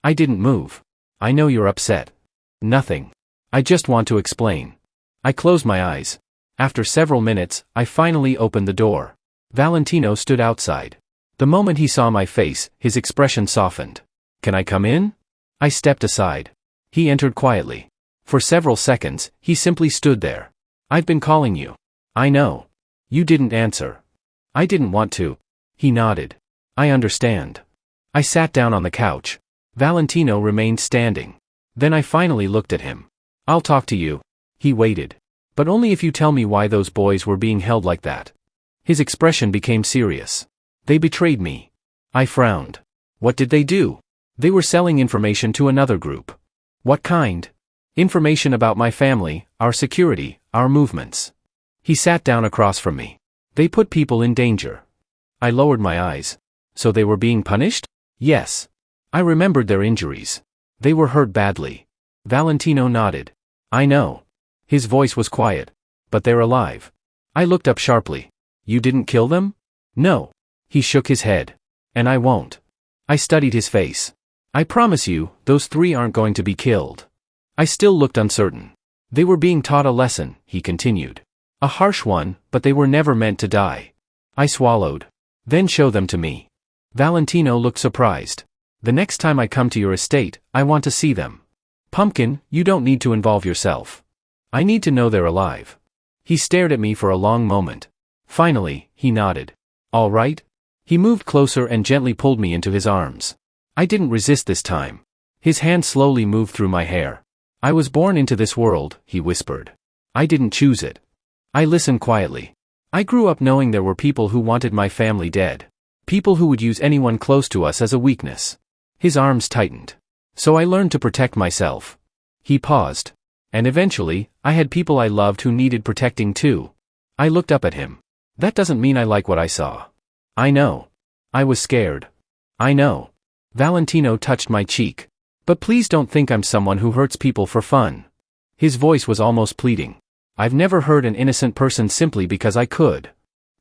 I didn't move. I know you're upset. Nothing. I just want to explain. I closed my eyes. After several minutes, I finally opened the door. Valentino stood outside. The moment he saw my face, his expression softened. Can I come in? I stepped aside. He entered quietly. For several seconds, he simply stood there. I've been calling you. I know. You didn't answer. I didn't want to. He nodded. I understand. I sat down on the couch. Valentino remained standing. Then I finally looked at him. I'll talk to you. He waited. But only if you tell me why those boys were being held like that. His expression became serious. They betrayed me. I frowned. What did they do? They were selling information to another group. What kind? Information about my family, our security, our movements. He sat down across from me. They put people in danger. I lowered my eyes. So they were being punished? Yes. I remembered their injuries. They were hurt badly. Valentino nodded. I know. His voice was quiet. But they're alive. I looked up sharply. You didn't kill them? No. He shook his head. And I won't. I studied his face. I promise you, those 3 aren't going to be killed. I still looked uncertain. They were being taught a lesson, he continued. A harsh one, but they were never meant to die. I swallowed. Then show them to me. Valentino looked surprised. The next time I come to your estate, I want to see them. Pumpkin, you don't need to involve yourself. I need to know they're alive. He stared at me for a long moment. Finally, he nodded. All right? He moved closer and gently pulled me into his arms. I didn't resist this time. His hand slowly moved through my hair. I was born into this world, he whispered. I didn't choose it. I listened quietly. I grew up knowing there were people who wanted my family dead. People who would use anyone close to us as a weakness. His arms tightened. So I learned to protect myself. He paused. And eventually, I had people I loved who needed protecting too. I looked up at him. That doesn't mean I like what I saw. I know. I was scared. I know. Valentino touched my cheek. But please don't think I'm someone who hurts people for fun. His voice was almost pleading. I've never hurt an innocent person simply because I could.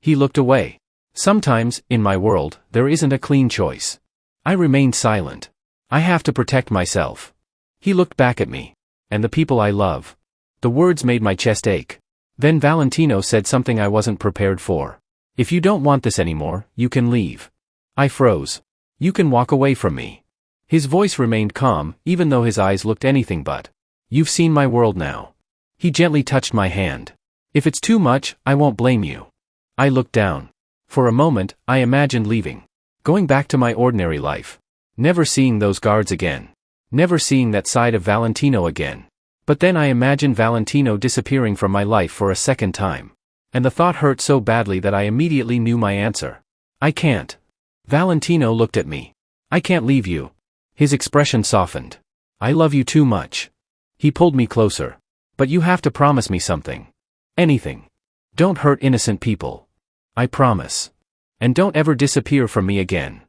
He looked away. Sometimes, in my world, there isn't a clean choice. I remained silent. I have to protect myself. He looked back at me. And the people I love. The words made my chest ache. Then Valentino said something I wasn't prepared for. If you don't want this anymore, you can leave. I froze. You can walk away from me. His voice remained calm, even though his eyes looked anything but. You've seen my world now. He gently touched my hand. If it's too much, I won't blame you. I looked down. For a moment, I imagined leaving. Going back to my ordinary life. Never seeing those guards again. Never seeing that side of Valentino again. But then I imagined Valentino disappearing from my life for a second time. And the thought hurt so badly that I immediately knew my answer. I can't. Valentino looked at me. I can't leave you. His expression softened. I love you too much. He pulled me closer. But you have to promise me something. Anything. Don't hurt innocent people. I promise. And don't ever disappear from me again.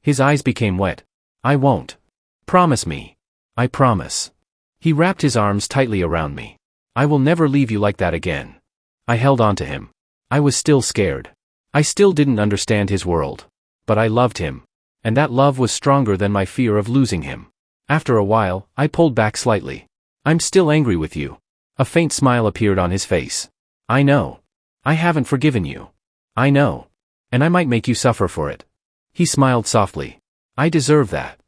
His eyes became wet. I won't. Promise me. I promise. He wrapped his arms tightly around me. I will never leave you like that again. I held on to him. I was still scared. I still didn't understand his world. But I loved him. And that love was stronger than my fear of losing him. After a while, I pulled back slightly. I'm still angry with you. A faint smile appeared on his face. I know. I haven't forgiven you. I know. And I might make you suffer for it. He smiled softly. I deserve that.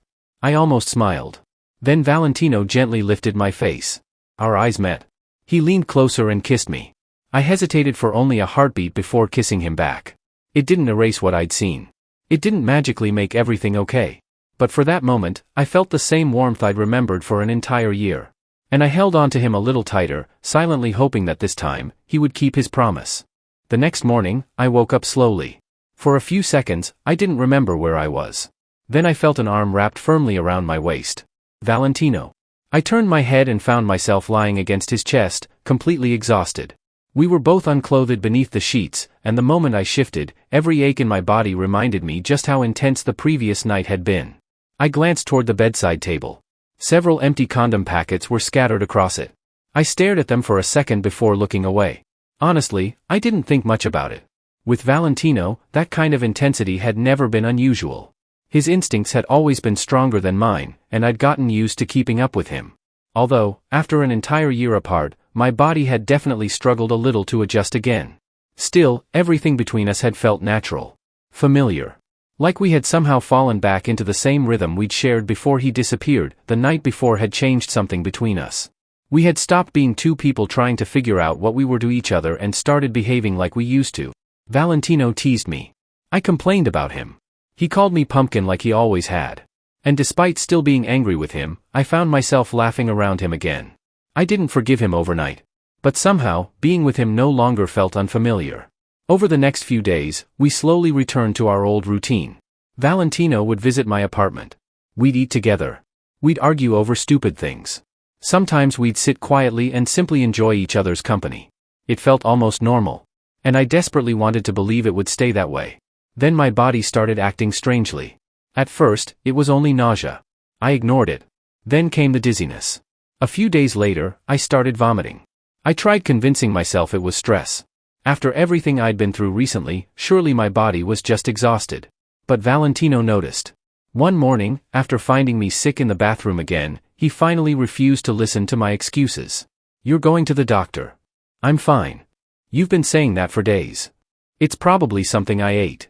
I almost smiled. Then Valentino gently lifted my face. Our eyes met. He leaned closer and kissed me. I hesitated for only a heartbeat before kissing him back. It didn't erase what I'd seen. It didn't magically make everything okay. But for that moment, I felt the same warmth I'd remembered for an entire year. And I held on to him a little tighter, silently hoping that this time, he would keep his promise. The next morning, I woke up slowly. For a few seconds, I didn't remember where I was. Then I felt an arm wrapped firmly around my waist. Valentino. I turned my head and found myself lying against his chest, completely exhausted. We were both unclothed beneath the sheets, and the moment I shifted, every ache in my body reminded me just how intense the previous night had been. I glanced toward the bedside table. Several empty condom packets were scattered across it. I stared at them for a second before looking away. Honestly, I didn't think much about it. With Valentino, that kind of intensity had never been unusual. His instincts had always been stronger than mine, and I'd gotten used to keeping up with him. Although, after an entire year apart, my body had definitely struggled a little to adjust again. Still, everything between us had felt natural. Familiar. Like we had somehow fallen back into the same rhythm we'd shared before he disappeared. The night before had changed something between us. We had stopped being two people trying to figure out what we were to each other and started behaving like we used to. Valentino teased me. I complained about him. He called me pumpkin like he always had. And despite still being angry with him, I found myself laughing around him again. I didn't forgive him overnight. But somehow, being with him no longer felt unfamiliar. Over the next few days, we slowly returned to our old routine. Valentino would visit my apartment. We'd eat together. We'd argue over stupid things. Sometimes we'd sit quietly and simply enjoy each other's company. It felt almost normal. And I desperately wanted to believe it would stay that way. Then my body started acting strangely. At first, it was only nausea. I ignored it. Then came the dizziness. A few days later, I started vomiting. I tried convincing myself it was stress. After everything I'd been through recently, surely my body was just exhausted. But Valentino noticed. One morning, after finding me sick in the bathroom again, he finally refused to listen to my excuses. You're going to the doctor. I'm fine. You've been saying that for days. It's probably something I ate.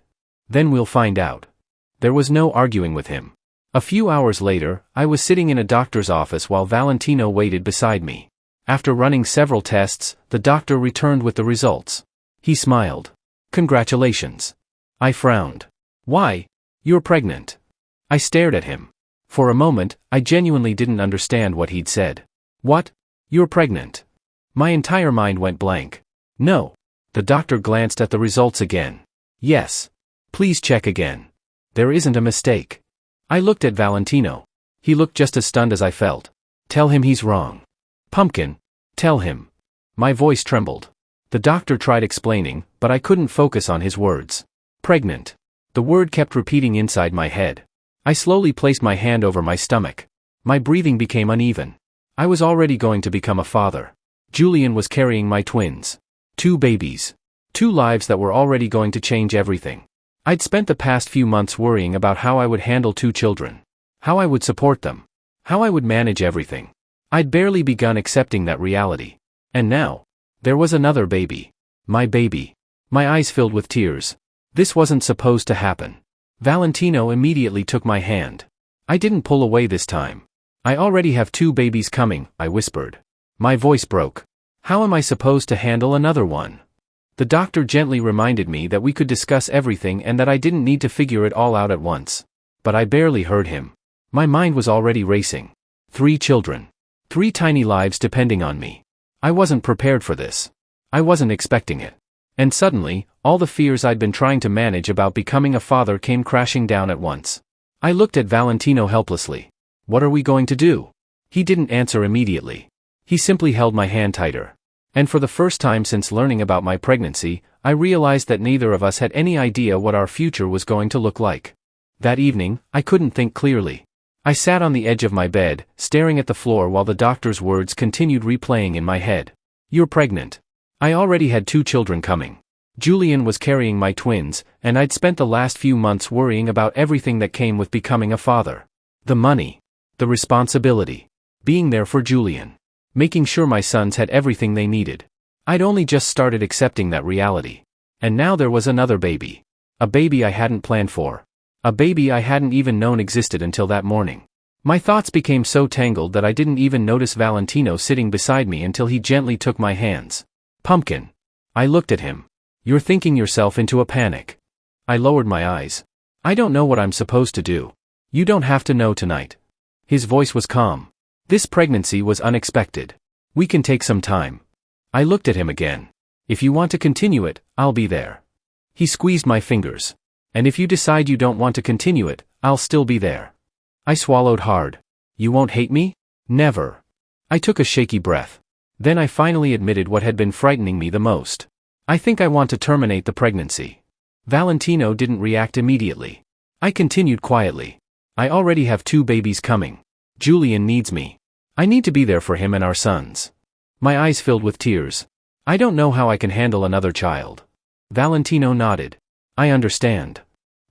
Then we'll find out. There was no arguing with him. A few hours later, I was sitting in a doctor's office while Valentino waited beside me. After running several tests, the doctor returned with the results. He smiled. Congratulations. I frowned. Why? You're pregnant. I stared at him. For a moment, I genuinely didn't understand what he'd said. What? You're pregnant? My entire mind went blank. No. The doctor glanced at the results again. Yes. Please check again. There isn't a mistake. I looked at Valentino. He looked just as stunned as I felt. Tell him he's wrong. Pumpkin. Tell him. My voice trembled. The doctor tried explaining, but I couldn't focus on his words. Pregnant. The word kept repeating inside my head. I slowly placed my hand over my stomach. My breathing became uneven. I was already going to become a father. Julian was carrying my twins. 2 babies. 2 lives that were already going to change everything. I'd spent the past few months worrying about how I would handle 2 children. How I would support them. How I would manage everything. I'd barely begun accepting that reality. And now, there was another baby. My baby. My eyes filled with tears. This wasn't supposed to happen. Valentino immediately took my hand. I didn't pull away this time. I already have 2 babies coming, I whispered. My voice broke. How am I supposed to handle another one? The doctor gently reminded me that we could discuss everything and that I didn't need to figure it all out at once. But I barely heard him. My mind was already racing. 3 children. 3 tiny lives depending on me. I wasn't prepared for this. I wasn't expecting it. And suddenly, all the fears I'd been trying to manage about becoming a father came crashing down at once. I looked at Valentino helplessly. What are we going to do? He didn't answer immediately. He simply held my hand tighter. And for the first time since learning about my pregnancy, I realized that neither of us had any idea what our future was going to look like. That evening, I couldn't think clearly. I sat on the edge of my bed, staring at the floor while the doctor's words continued replaying in my head. You're pregnant. I already had 2 children coming. Julian was carrying my twins, and I'd spent the last few months worrying about everything that came with becoming a father. The money. The responsibility. Being there for Julian. Making sure my sons had everything they needed. I'd only just started accepting that reality. And now there was another baby. A baby I hadn't planned for. A baby I hadn't even known existed until that morning. My thoughts became so tangled that I didn't even notice Valentino sitting beside me until he gently took my hands. Pumpkin. I looked at him. You're thinking yourself into a panic. I lowered my eyes. I don't know what I'm supposed to do. You don't have to know tonight. His voice was calm. This pregnancy was unexpected. We can take some time. I looked at him again. If you want to continue it, I'll be there. He squeezed my fingers. And if you decide you don't want to continue it, I'll still be there. I swallowed hard. You won't hate me? Never. I took a shaky breath. Then I finally admitted what had been frightening me the most. I think I want to terminate the pregnancy. Valentino didn't react immediately. I continued quietly. I already have 2 babies coming. Julian needs me. I need to be there for him and our sons. My eyes filled with tears. I don't know how I can handle another child. Valentino nodded. I understand.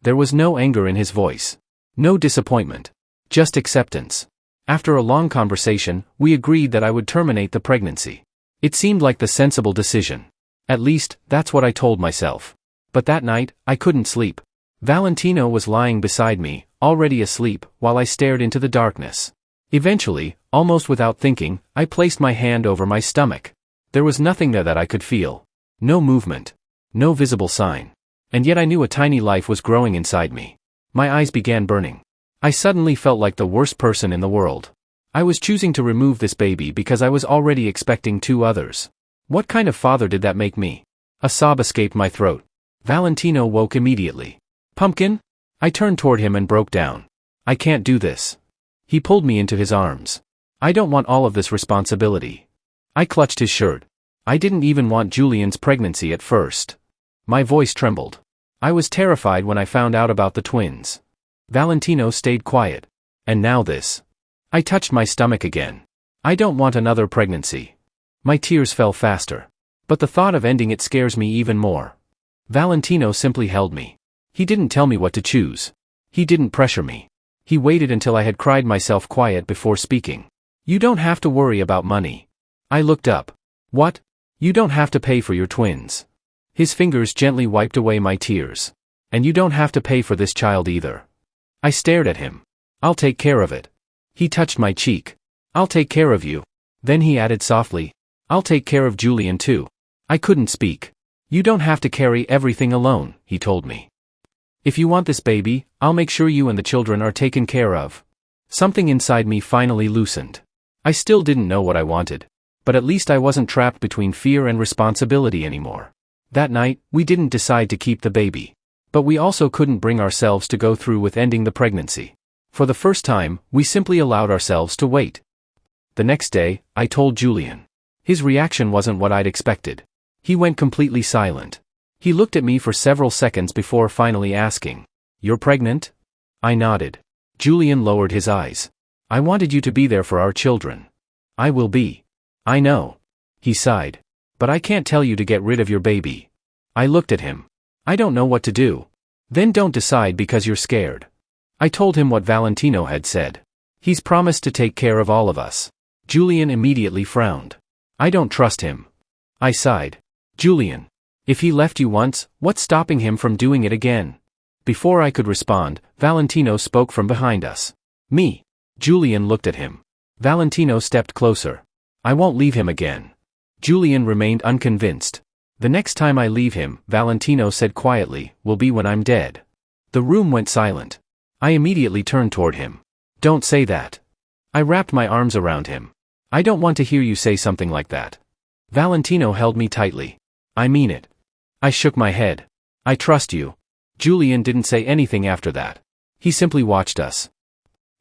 There was no anger in his voice. No disappointment. Just acceptance. After a long conversation, we agreed that I would terminate the pregnancy. It seemed like the sensible decision. At least, that's what I told myself. But that night, I couldn't sleep. Valentino was lying beside me, already asleep, while I stared into the darkness. Eventually, almost without thinking, I placed my hand over my stomach. There was nothing there that I could feel. No movement. No visible sign. And yet I knew a tiny life was growing inside me. My eyes began burning. I suddenly felt like the worst person in the world. I was choosing to remove this baby because I was already expecting 2 others. What kind of father did that make me? A sob escaped my throat. Valentino woke immediately. Pumpkin? I turned toward him and broke down. I can't do this. He pulled me into his arms. I don't want all of this responsibility. I clutched his shirt. I didn't even want Julian's pregnancy at first. My voice trembled. I was terrified when I found out about the twins. Valentino stayed quiet. And now this. I touched my stomach again. I don't want another pregnancy. My tears fell faster. But the thought of ending it scares me even more. Valentino simply held me. He didn't tell me what to choose. He didn't pressure me. He waited until I had cried myself quiet before speaking. You don't have to worry about money. I looked up. What? You don't have to pay for your twins. His fingers gently wiped away my tears. And you don't have to pay for this child either. I stared at him. I'll take care of it. He touched my cheek. I'll take care of you. Then he added softly, I'll take care of Julian too. I couldn't speak. You don't have to carry everything alone, he told me. If you want this baby, I'll make sure you and the children are taken care of. Something inside me finally loosened. I still didn't know what I wanted. But at least I wasn't trapped between fear and responsibility anymore. That night, we didn't decide to keep the baby. But we also couldn't bring ourselves to go through with ending the pregnancy. For the first time, we simply allowed ourselves to wait. The next day, I told Julian. His reaction wasn't what I'd expected. He went completely silent. He looked at me for several seconds before finally asking, You're pregnant? I nodded. Julian lowered his eyes. I wanted you to be there for our children. I will be. I know. He sighed. But I can't tell you to get rid of your baby. I looked at him. I don't know what to do. Then don't decide because you're scared. I told him what Valentino had said. He's promised to take care of all of us. Julian immediately frowned. I don't trust him. I sighed. Julian. If he left you once, what's stopping him from doing it again? Before I could respond, Valentino spoke from behind us. Me. Julian looked at him. Valentino stepped closer. I won't leave him again. Julian remained unconvinced. The next time I leave him, Valentino said quietly, will be when I'm dead. The room went silent. I immediately turned toward him. Don't say that. I wrapped my arms around him. I don't want to hear you say something like that. Valentino held me tightly. I mean it. I shook my head. I trust you. Julian didn't say anything after that. He simply watched us.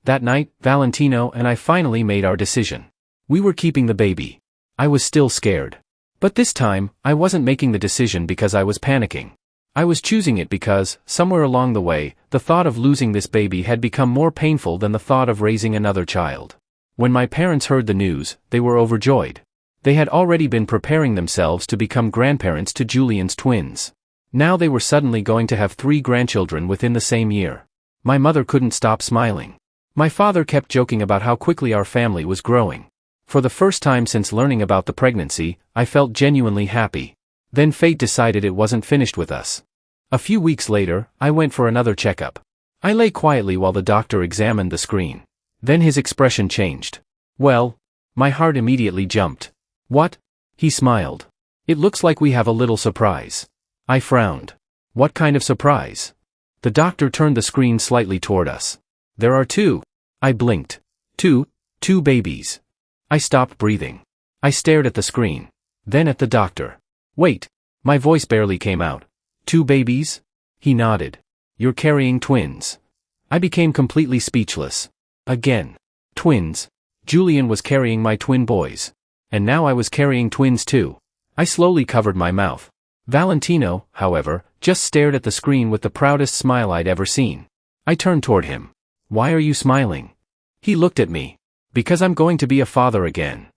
That night, Valentino and I finally made our decision. We were keeping the baby. I was still scared. But this time, I wasn't making the decision because I was panicking. I was choosing it because, somewhere along the way, the thought of losing this baby had become more painful than the thought of raising another child. When my parents heard the news, they were overjoyed. They had already been preparing themselves to become grandparents to Julian's twins. Now they were suddenly going to have 3 grandchildren within the same year. My mother couldn't stop smiling. My father kept joking about how quickly our family was growing. For the first time since learning about the pregnancy, I felt genuinely happy. Then fate decided it wasn't finished with us. A few weeks later, I went for another checkup. I lay quietly while the doctor examined the screen. Then his expression changed. Well, my heart immediately jumped. What? He smiled. It looks like we have a little surprise. I frowned. What kind of surprise? The doctor turned the screen slightly toward us. There are two. I blinked. Two babies. I stopped breathing. I stared at the screen. Then at the doctor. Wait. My voice barely came out. 2 babies? He nodded. You're carrying twins. I became completely speechless. Again. Twins. Julian was carrying my twin boys. And now I was carrying twins too. I slowly covered my mouth. Valentino, however, just stared at the screen with the proudest smile I'd ever seen. I turned toward him. Why are you smiling? He looked at me. Because I'm going to be a father again.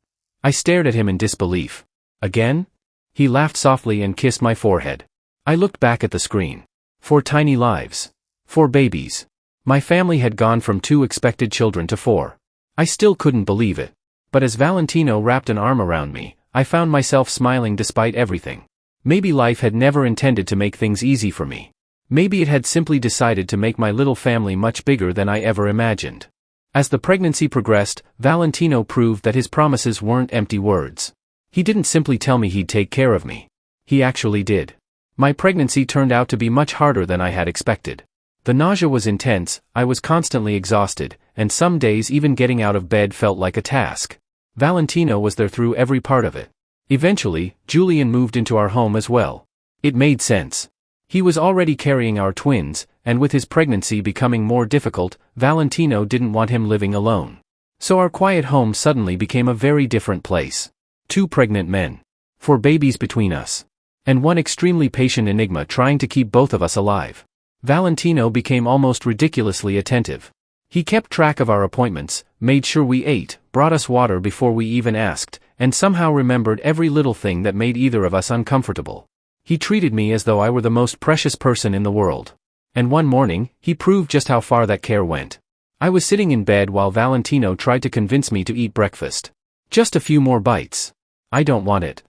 I stared at him in disbelief. Again? He laughed softly and kissed my forehead. I looked back at the screen. 4 tiny lives. 4 babies. My family had gone from 2 expected children to 4. I still couldn't believe it. But as Valentino wrapped an arm around me, I found myself smiling despite everything. Maybe life had never intended to make things easy for me. Maybe it had simply decided to make my little family much bigger than I ever imagined. As the pregnancy progressed, Valentino proved that his promises weren't empty words. He didn't simply tell me he'd take care of me. He actually did. My pregnancy turned out to be much harder than I had expected. The nausea was intense, I was constantly exhausted, and some days even getting out of bed felt like a task. Valentino was there through every part of it. Eventually, Julian moved into our home as well. It made sense. He was already carrying our twins, and with his pregnancy becoming more difficult, Valentino didn't want him living alone. So our quiet home suddenly became a very different place. 2 pregnant men. 4 babies between us. And 1 extremely patient Enigma trying to keep both of us alive. Valentino became almost ridiculously attentive. He kept track of our appointments, made sure we ate, brought us water before we even asked, and somehow remembered every little thing that made either of us uncomfortable. He treated me as though I were the most precious person in the world. And one morning, he proved just how far that care went. I was sitting in bed while Valentino tried to convince me to eat breakfast. Just a few more bites. I don't want it.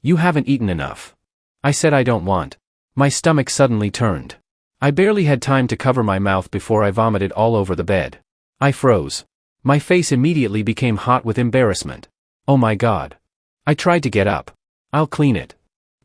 You haven't eaten enough. I said I don't want. My stomach suddenly turned. I barely had time to cover my mouth before I vomited all over the bed. I froze. My face immediately became hot with embarrassment. Oh my God. I tried to get up. I'll clean it.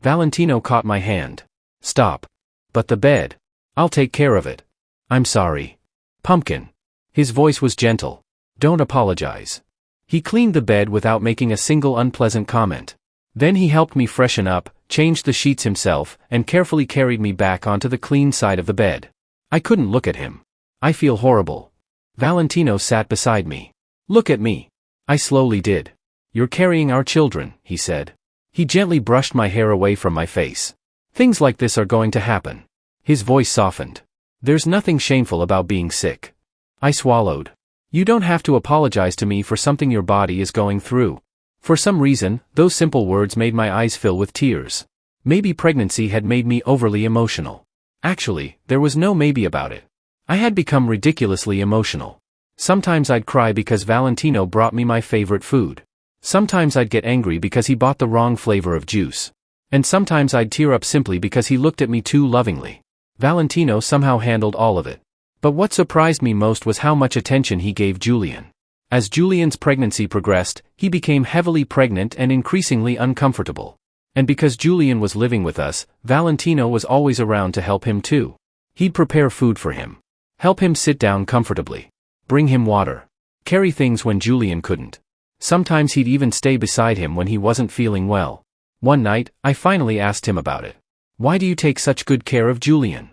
Valentino caught my hand. Stop. But the bed. I'll take care of it. I'm sorry. Pumpkin. His voice was gentle. Don't apologize. He cleaned the bed without making a single unpleasant comment. Then he helped me freshen up, changed the sheets himself, and carefully carried me back onto the clean side of the bed. I couldn't look at him. I feel horrible. Valentino sat beside me. Look at me. I slowly did. You're carrying our children, he said. He gently brushed my hair away from my face. Things like this are going to happen. His voice softened. There's nothing shameful about being sick. I swallowed. You don't have to apologize to me for something your body is going through. For some reason, those simple words made my eyes fill with tears. Maybe pregnancy had made me overly emotional. Actually, there was no maybe about it. I had become ridiculously emotional. Sometimes I'd cry because Valentino brought me my favorite food. Sometimes I'd get angry because he bought the wrong flavor of juice. And sometimes I'd tear up simply because he looked at me too lovingly. Valentino somehow handled all of it. But what surprised me most was how much attention he gave Julian. As Julian's pregnancy progressed, he became heavily pregnant and increasingly uncomfortable. And because Julian was living with us, Valentino was always around to help him too. He'd prepare food for him. Help him sit down comfortably. Bring him water. Carry things when Julian couldn't. Sometimes he'd even stay beside him when he wasn't feeling well. One night, I finally asked him about it. Why do you take such good care of Julian?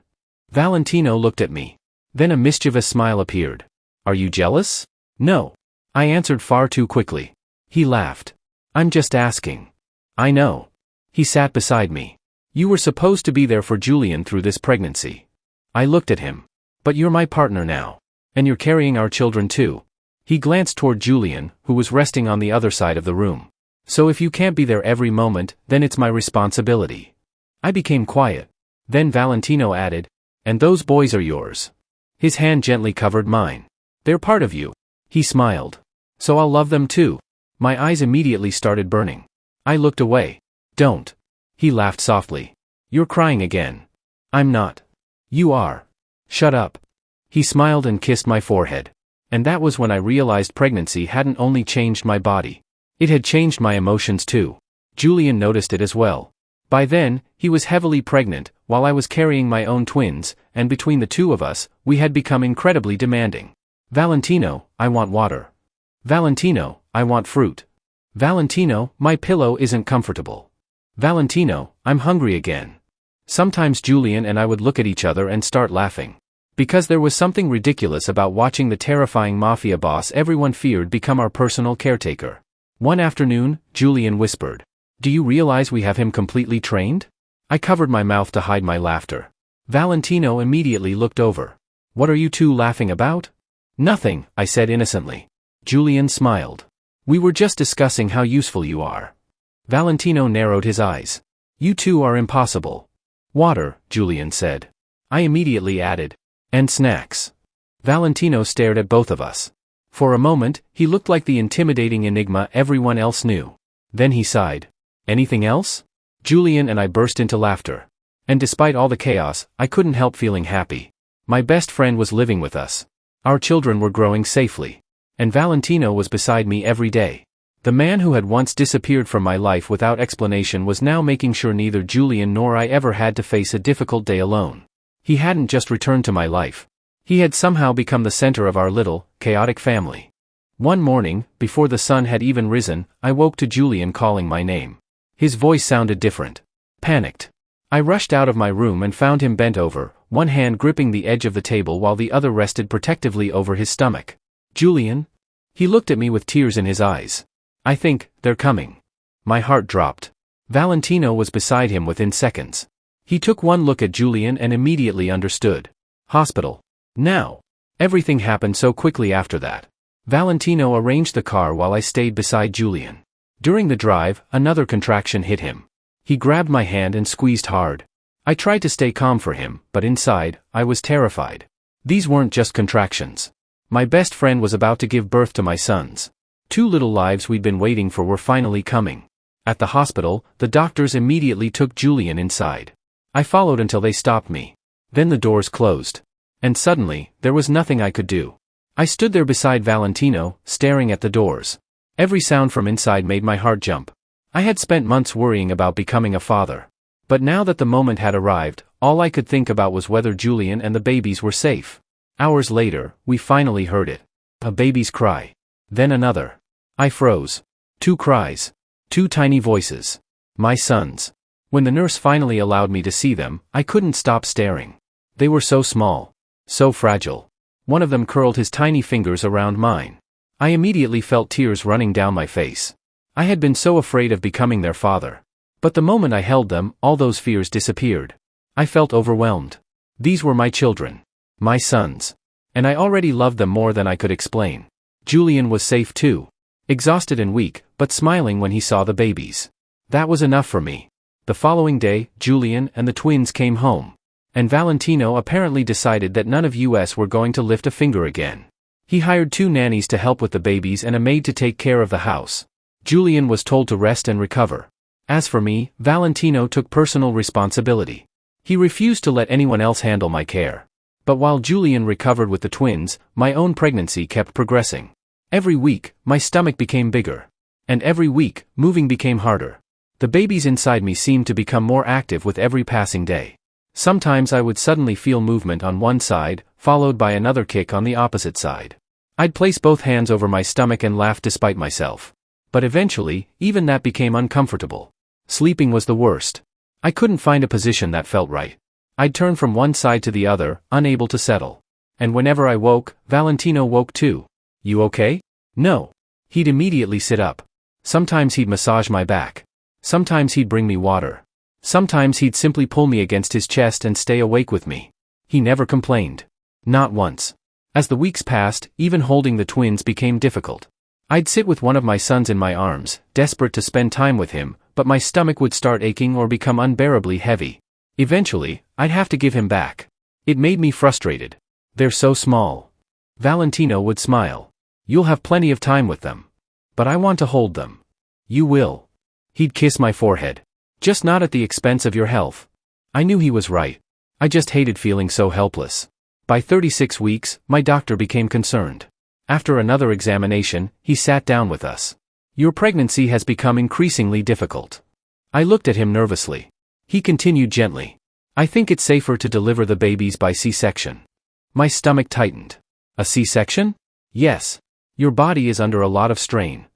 Valentino looked at me. Then a mischievous smile appeared. Are you jealous? No. I answered far too quickly. He laughed. I'm just asking. I know. He sat beside me. You were supposed to be there for Julian through this pregnancy. I looked at him. But you're my partner now. And you're carrying our children too. He glanced toward Julian, who was resting on the other side of the room. So if you can't be there every moment, then it's my responsibility. I became quiet. Then Valentino added, and those boys are yours. His hand gently covered mine. They're part of you. He smiled. So I'll love them too. My eyes immediately started burning. I looked away. Don't. He laughed softly. You're crying again. I'm not. You are. Shut up. He smiled and kissed my forehead. And that was when I realized pregnancy hadn't only changed my body. It had changed my emotions too. Julian noticed it as well. By then, he was heavily pregnant, while I was carrying my own twins, and between the two of us, we had become incredibly demanding. Valentino, I want water. Valentino, I want fruit. Valentino, my pillow isn't comfortable. Valentino, I'm hungry again. Sometimes Julian and I would look at each other and start laughing. Because there was something ridiculous about watching the terrifying mafia boss everyone feared become our personal caretaker. One afternoon, Julian whispered, "Do you realize we have him completely trained?" I covered my mouth to hide my laughter. Valentino immediately looked over. "What are you two laughing about?" "Nothing," I said innocently. Julian smiled. "We were just discussing how useful you are." Valentino narrowed his eyes. "You two are impossible." "Water," Julian said. I immediately added, "And snacks." Valentino stared at both of us. For a moment, he looked like the intimidating enigma everyone else knew. Then he sighed. "Anything else?" Julian and I burst into laughter. And despite all the chaos, I couldn't help feeling happy. My best friend was living with us. Our children were growing safely. And Valentino was beside me every day. The man who had once disappeared from my life without explanation was now making sure neither Julian nor I ever had to face a difficult day alone. He hadn't just returned to my life. He had somehow become the center of our little, chaotic family. One morning, before the sun had even risen, I woke to Julian calling my name. His voice sounded different. Panicked. I rushed out of my room and found him bent over, one hand gripping the edge of the table while the other rested protectively over his stomach. "Julian?" He looked at me with tears in his eyes. "I think they're coming." My heart dropped. Valentino was beside him within seconds. He took one look at Julian and immediately understood. Hospital. Now. Everything happened so quickly after that. Valentino arranged the car while I stayed beside Julian. During the drive, another contraction hit him. He grabbed my hand and squeezed hard. I tried to stay calm for him, but inside, I was terrified. These weren't just contractions. My best friend was about to give birth to my sons. 2 little lives we'd been waiting for were finally coming. At the hospital, the doctors immediately took Julian inside. I followed until they stopped me. Then the doors closed. And suddenly, there was nothing I could do. I stood there beside Valentino, staring at the doors. Every sound from inside made my heart jump. I had spent months worrying about becoming a father. But now that the moment had arrived, all I could think about was whether Julian and the babies were safe. Hours later, we finally heard it. A baby's cry. Then another. I froze. 2 cries. 2 tiny voices. My sons. When the nurse finally allowed me to see them, I couldn't stop staring. They were so small. So fragile. One of them curled his tiny fingers around mine. I immediately felt tears running down my face. I had been so afraid of becoming their father. But the moment I held them, all those fears disappeared. I felt overwhelmed. These were my children. My sons. And I already loved them more than I could explain. Julian was safe too. Exhausted and weak, but smiling when he saw the babies. That was enough for me. The following day, Julian and the twins came home. And Valentino apparently decided that none of us were going to lift a finger again. He hired 2 nannies to help with the babies and a maid to take care of the house. Julian was told to rest and recover. As for me, Valentino took personal responsibility. He refused to let anyone else handle my care. But while Julian recovered with the twins, my own pregnancy kept progressing. Every week, my stomach became bigger. And every week, moving became harder. The babies inside me seemed to become more active with every passing day. Sometimes I would suddenly feel movement on one side, followed by another kick on the opposite side. I'd place both hands over my stomach and laugh despite myself. But eventually, even that became uncomfortable. Sleeping was the worst. I couldn't find a position that felt right. I'd turn from one side to the other, unable to settle. And whenever I woke, Valentino woke too. "You okay?" "No." He'd immediately sit up. Sometimes he'd massage my back. Sometimes he'd bring me water. Sometimes he'd simply pull me against his chest and stay awake with me. He never complained. Not once. As the weeks passed, even holding the twins became difficult. I'd sit with one of my sons in my arms, desperate to spend time with him, but my stomach would start aching or become unbearably heavy. Eventually, I'd have to give him back. It made me frustrated. "They're so small." Valentino would smile. "You'll have plenty of time with them." "But I want to hold them." "You will." He'd kiss my forehead. "Just not at the expense of your health." I knew he was right. I just hated feeling so helpless. By 36 weeks, my doctor became concerned. After another examination, he sat down with us. Your pregnancy has become increasingly difficult. I looked at him nervously. He continued gently. I think it's safer to deliver the babies by C-section. My stomach tightened. A C-section? Yes. Your body is under a lot of strain.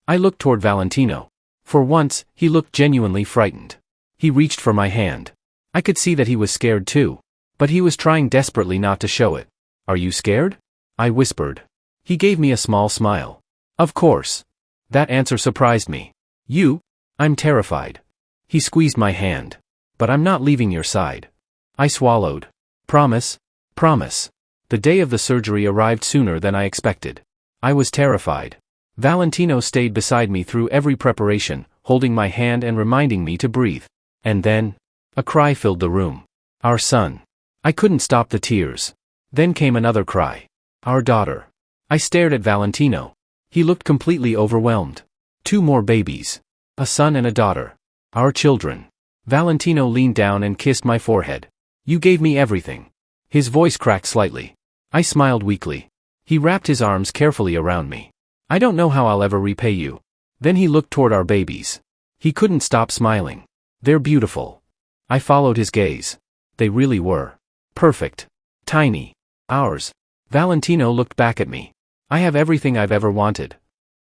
I looked toward Valentino. For once, he looked genuinely frightened. He reached for my hand. I could see that he was scared too. But he was trying desperately not to show it. Are you scared? I whispered. He gave me a small smile. Of course. That answer surprised me. You? I'm terrified. He squeezed my hand. But I'm not leaving your side. I swallowed. Promise? Promise. The day of the surgery arrived sooner than I expected. I was terrified. Valentino stayed beside me through every preparation, holding my hand and reminding me to breathe. And then, a cry filled the room. Our son. I couldn't stop the tears. Then came another cry. Our daughter. I stared at Valentino. He looked completely overwhelmed. 2 more babies. A son and a daughter. Our children. Valentino leaned down and kissed my forehead. You gave me everything. His voice cracked slightly. I smiled weakly. He wrapped his arms carefully around me. I don't know how I'll ever repay you. Then he looked toward our babies. He couldn't stop smiling. They're beautiful. I followed his gaze. They really were. Perfect. Tiny. Ours. Valentino looked back at me. I have everything I've ever wanted.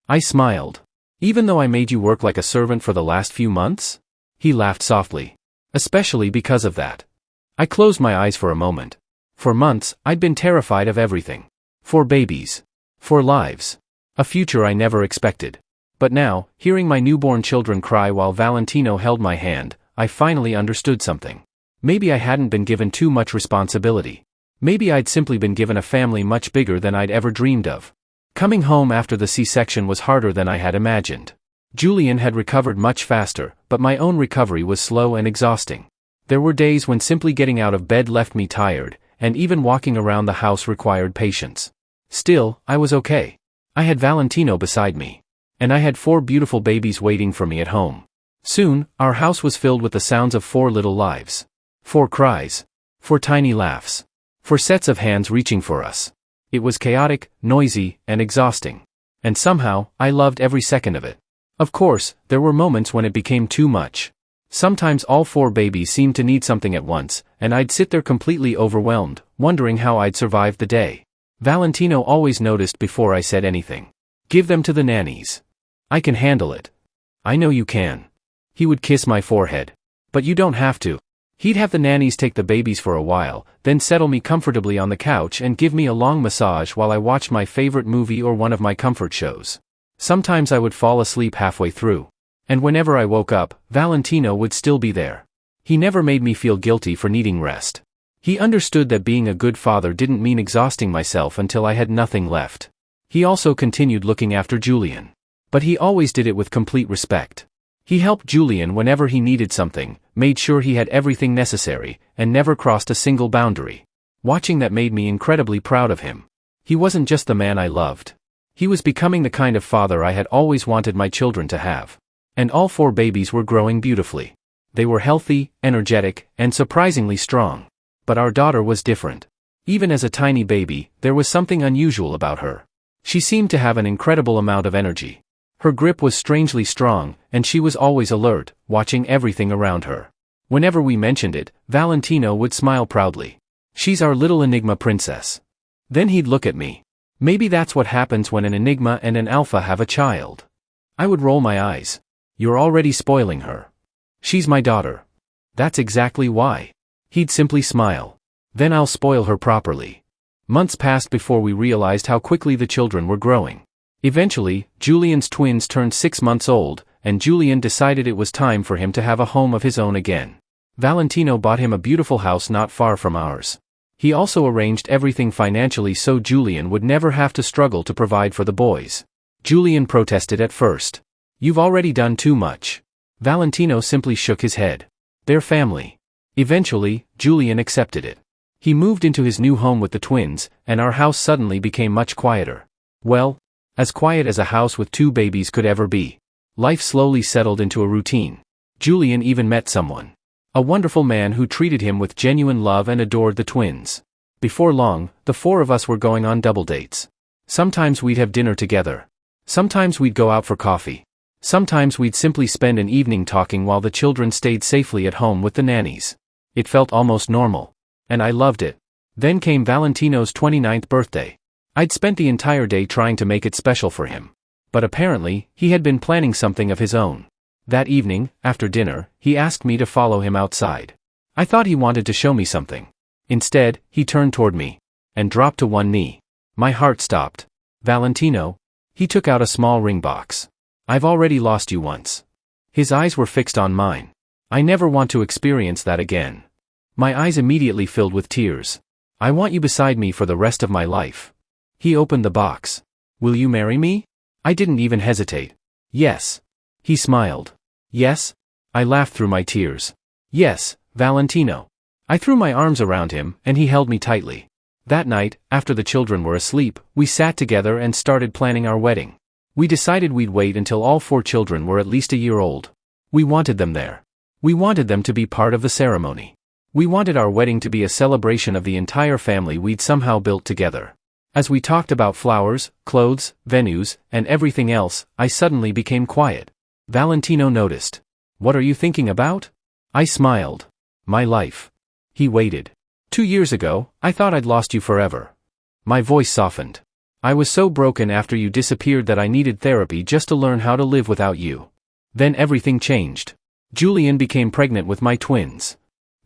I smiled. Even though I made you work like a servant for the last few months? He laughed softly. Especially because of that. I closed my eyes for a moment. For months, I'd been terrified of everything. 4 babies. 4 lives. A future I never expected. But now, hearing my newborn children cry while Valentino held my hand, I finally understood something. Maybe I hadn't been given too much responsibility. Maybe I'd simply been given a family much bigger than I'd ever dreamed of. Coming home after the C-section was harder than I had imagined. Julian had recovered much faster, but my own recovery was slow and exhausting. There were days when simply getting out of bed left me tired, and even walking around the house required patience. Still, I was okay. I had Valentino beside me. And I had 4 beautiful babies waiting for me at home. Soon, our house was filled with the sounds of 4 little lives. 4 cries. 4 tiny laughs. 4 sets of hands reaching for us. It was chaotic, noisy, and exhausting. And somehow, I loved every second of it. Of course, there were moments when it became too much. Sometimes all 4 babies seemed to need something at once, and I'd sit there completely overwhelmed, wondering how I'd survive the day. Valentino always noticed before I said anything. Give them to the nannies. I can handle it. I know you can. He would kiss my forehead. But you don't have to. He'd have the nannies take the babies for a while, then settle me comfortably on the couch and give me a long massage while I watched my favorite movie or one of my comfort shows. Sometimes I would fall asleep halfway through. And whenever I woke up, Valentino would still be there. He never made me feel guilty for needing rest. He understood that being a good father didn't mean exhausting myself until I had nothing left. He also continued looking after Julian. But he always did it with complete respect. He helped Julian whenever he needed something, made sure he had everything necessary, and never crossed a single boundary. Watching that made me incredibly proud of him. He wasn't just the man I loved. He was becoming the kind of father I had always wanted my children to have. And all 4 babies were growing beautifully. They were healthy, energetic, and surprisingly strong. But our daughter was different. Even as a tiny baby, there was something unusual about her. She seemed to have an incredible amount of energy. Her grip was strangely strong, and she was always alert, watching everything around her. Whenever we mentioned it, Valentino would smile proudly. She's our little Enigma princess. Then he'd look at me. Maybe that's what happens when an Enigma and an Alpha have a child. I would roll my eyes. You're already spoiling her. She's my daughter. That's exactly why. He'd simply smile. Then I'll spoil her properly. Months passed before we realized how quickly the children were growing. Eventually, Julian's twins turned 6 months old, and Julian decided it was time for him to have a home of his own again. Valentino bought him a beautiful house not far from ours. He also arranged everything financially so Julian would never have to struggle to provide for the boys. Julian protested at first. You've already done too much. Valentino simply shook his head. They're family. Eventually, Julian accepted it. He moved into his new home with the twins, and our house suddenly became much quieter. Well, as quiet as a house with 2 babies could ever be. Life slowly settled into a routine. Julian even met someone. A wonderful man who treated him with genuine love and adored the twins. Before long, the four of us were going on double dates. Sometimes we'd have dinner together. Sometimes we'd go out for coffee. Sometimes we'd simply spend an evening talking while the children stayed safely at home with the nannies. It felt almost normal. And I loved it. Then came Valentino's 29th birthday. I'd spent the entire day trying to make it special for him. But apparently, he had been planning something of his own. That evening, after dinner, he asked me to follow him outside. I thought he wanted to show me something. Instead, he turned toward me. And dropped to one knee. My heart stopped. Valentino? He took out a small ring box. I've already lost you once. His eyes were fixed on mine. I never want to experience that again. My eyes immediately filled with tears. I want you beside me for the rest of my life. He opened the box. Will you marry me? I didn't even hesitate. Yes. He smiled. Yes? I laughed through my tears. Yes, Valentino. I threw my arms around him, and he held me tightly. That night, after the children were asleep, we sat together and started planning our wedding. We decided we'd wait until all four children were at least a year old. We wanted them there. We wanted them to be part of the ceremony. We wanted our wedding to be a celebration of the entire family we'd somehow built together. As we talked about flowers, clothes, venues, and everything else, I suddenly became quiet. Valentino noticed. What are you thinking about? I smiled. My life. He waited. 2 years ago, I thought I'd lost you forever. My voice softened. I was so broken after you disappeared that I needed therapy just to learn how to live without you. Then everything changed. Julian became pregnant with my twins.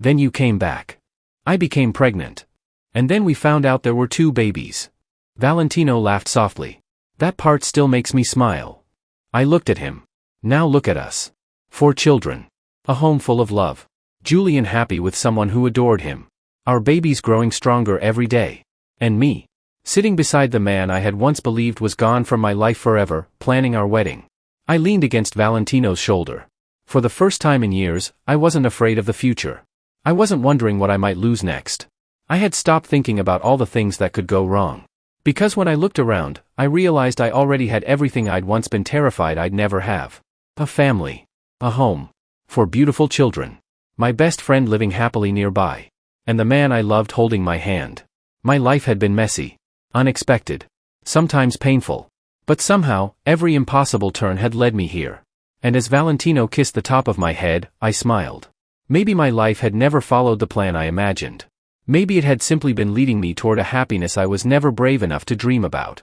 Then you came back. I became pregnant. And then we found out there were 2 babies. Valentino laughed softly. That part still makes me smile. I looked at him. Now look at us. 4 children. A home full of love. Julian happy with someone who adored him. Our babies growing stronger every day. And me. Sitting beside the man I had once believed was gone from my life forever, planning our wedding. I leaned against Valentino's shoulder. For the first time in years, I wasn't afraid of the future. I wasn't wondering what I might lose next. I had stopped thinking about all the things that could go wrong. Because when I looked around, I realized I already had everything I'd once been terrified I'd never have. A family. A home. 4 beautiful children. My best friend living happily nearby. And the man I loved holding my hand. My life had been messy. Unexpected. Sometimes painful. But somehow, every impossible turn had led me here. And as Valentino kissed the top of my head, I smiled. Maybe my life had never followed the plan I imagined. Maybe it had simply been leading me toward a happiness I was never brave enough to dream about.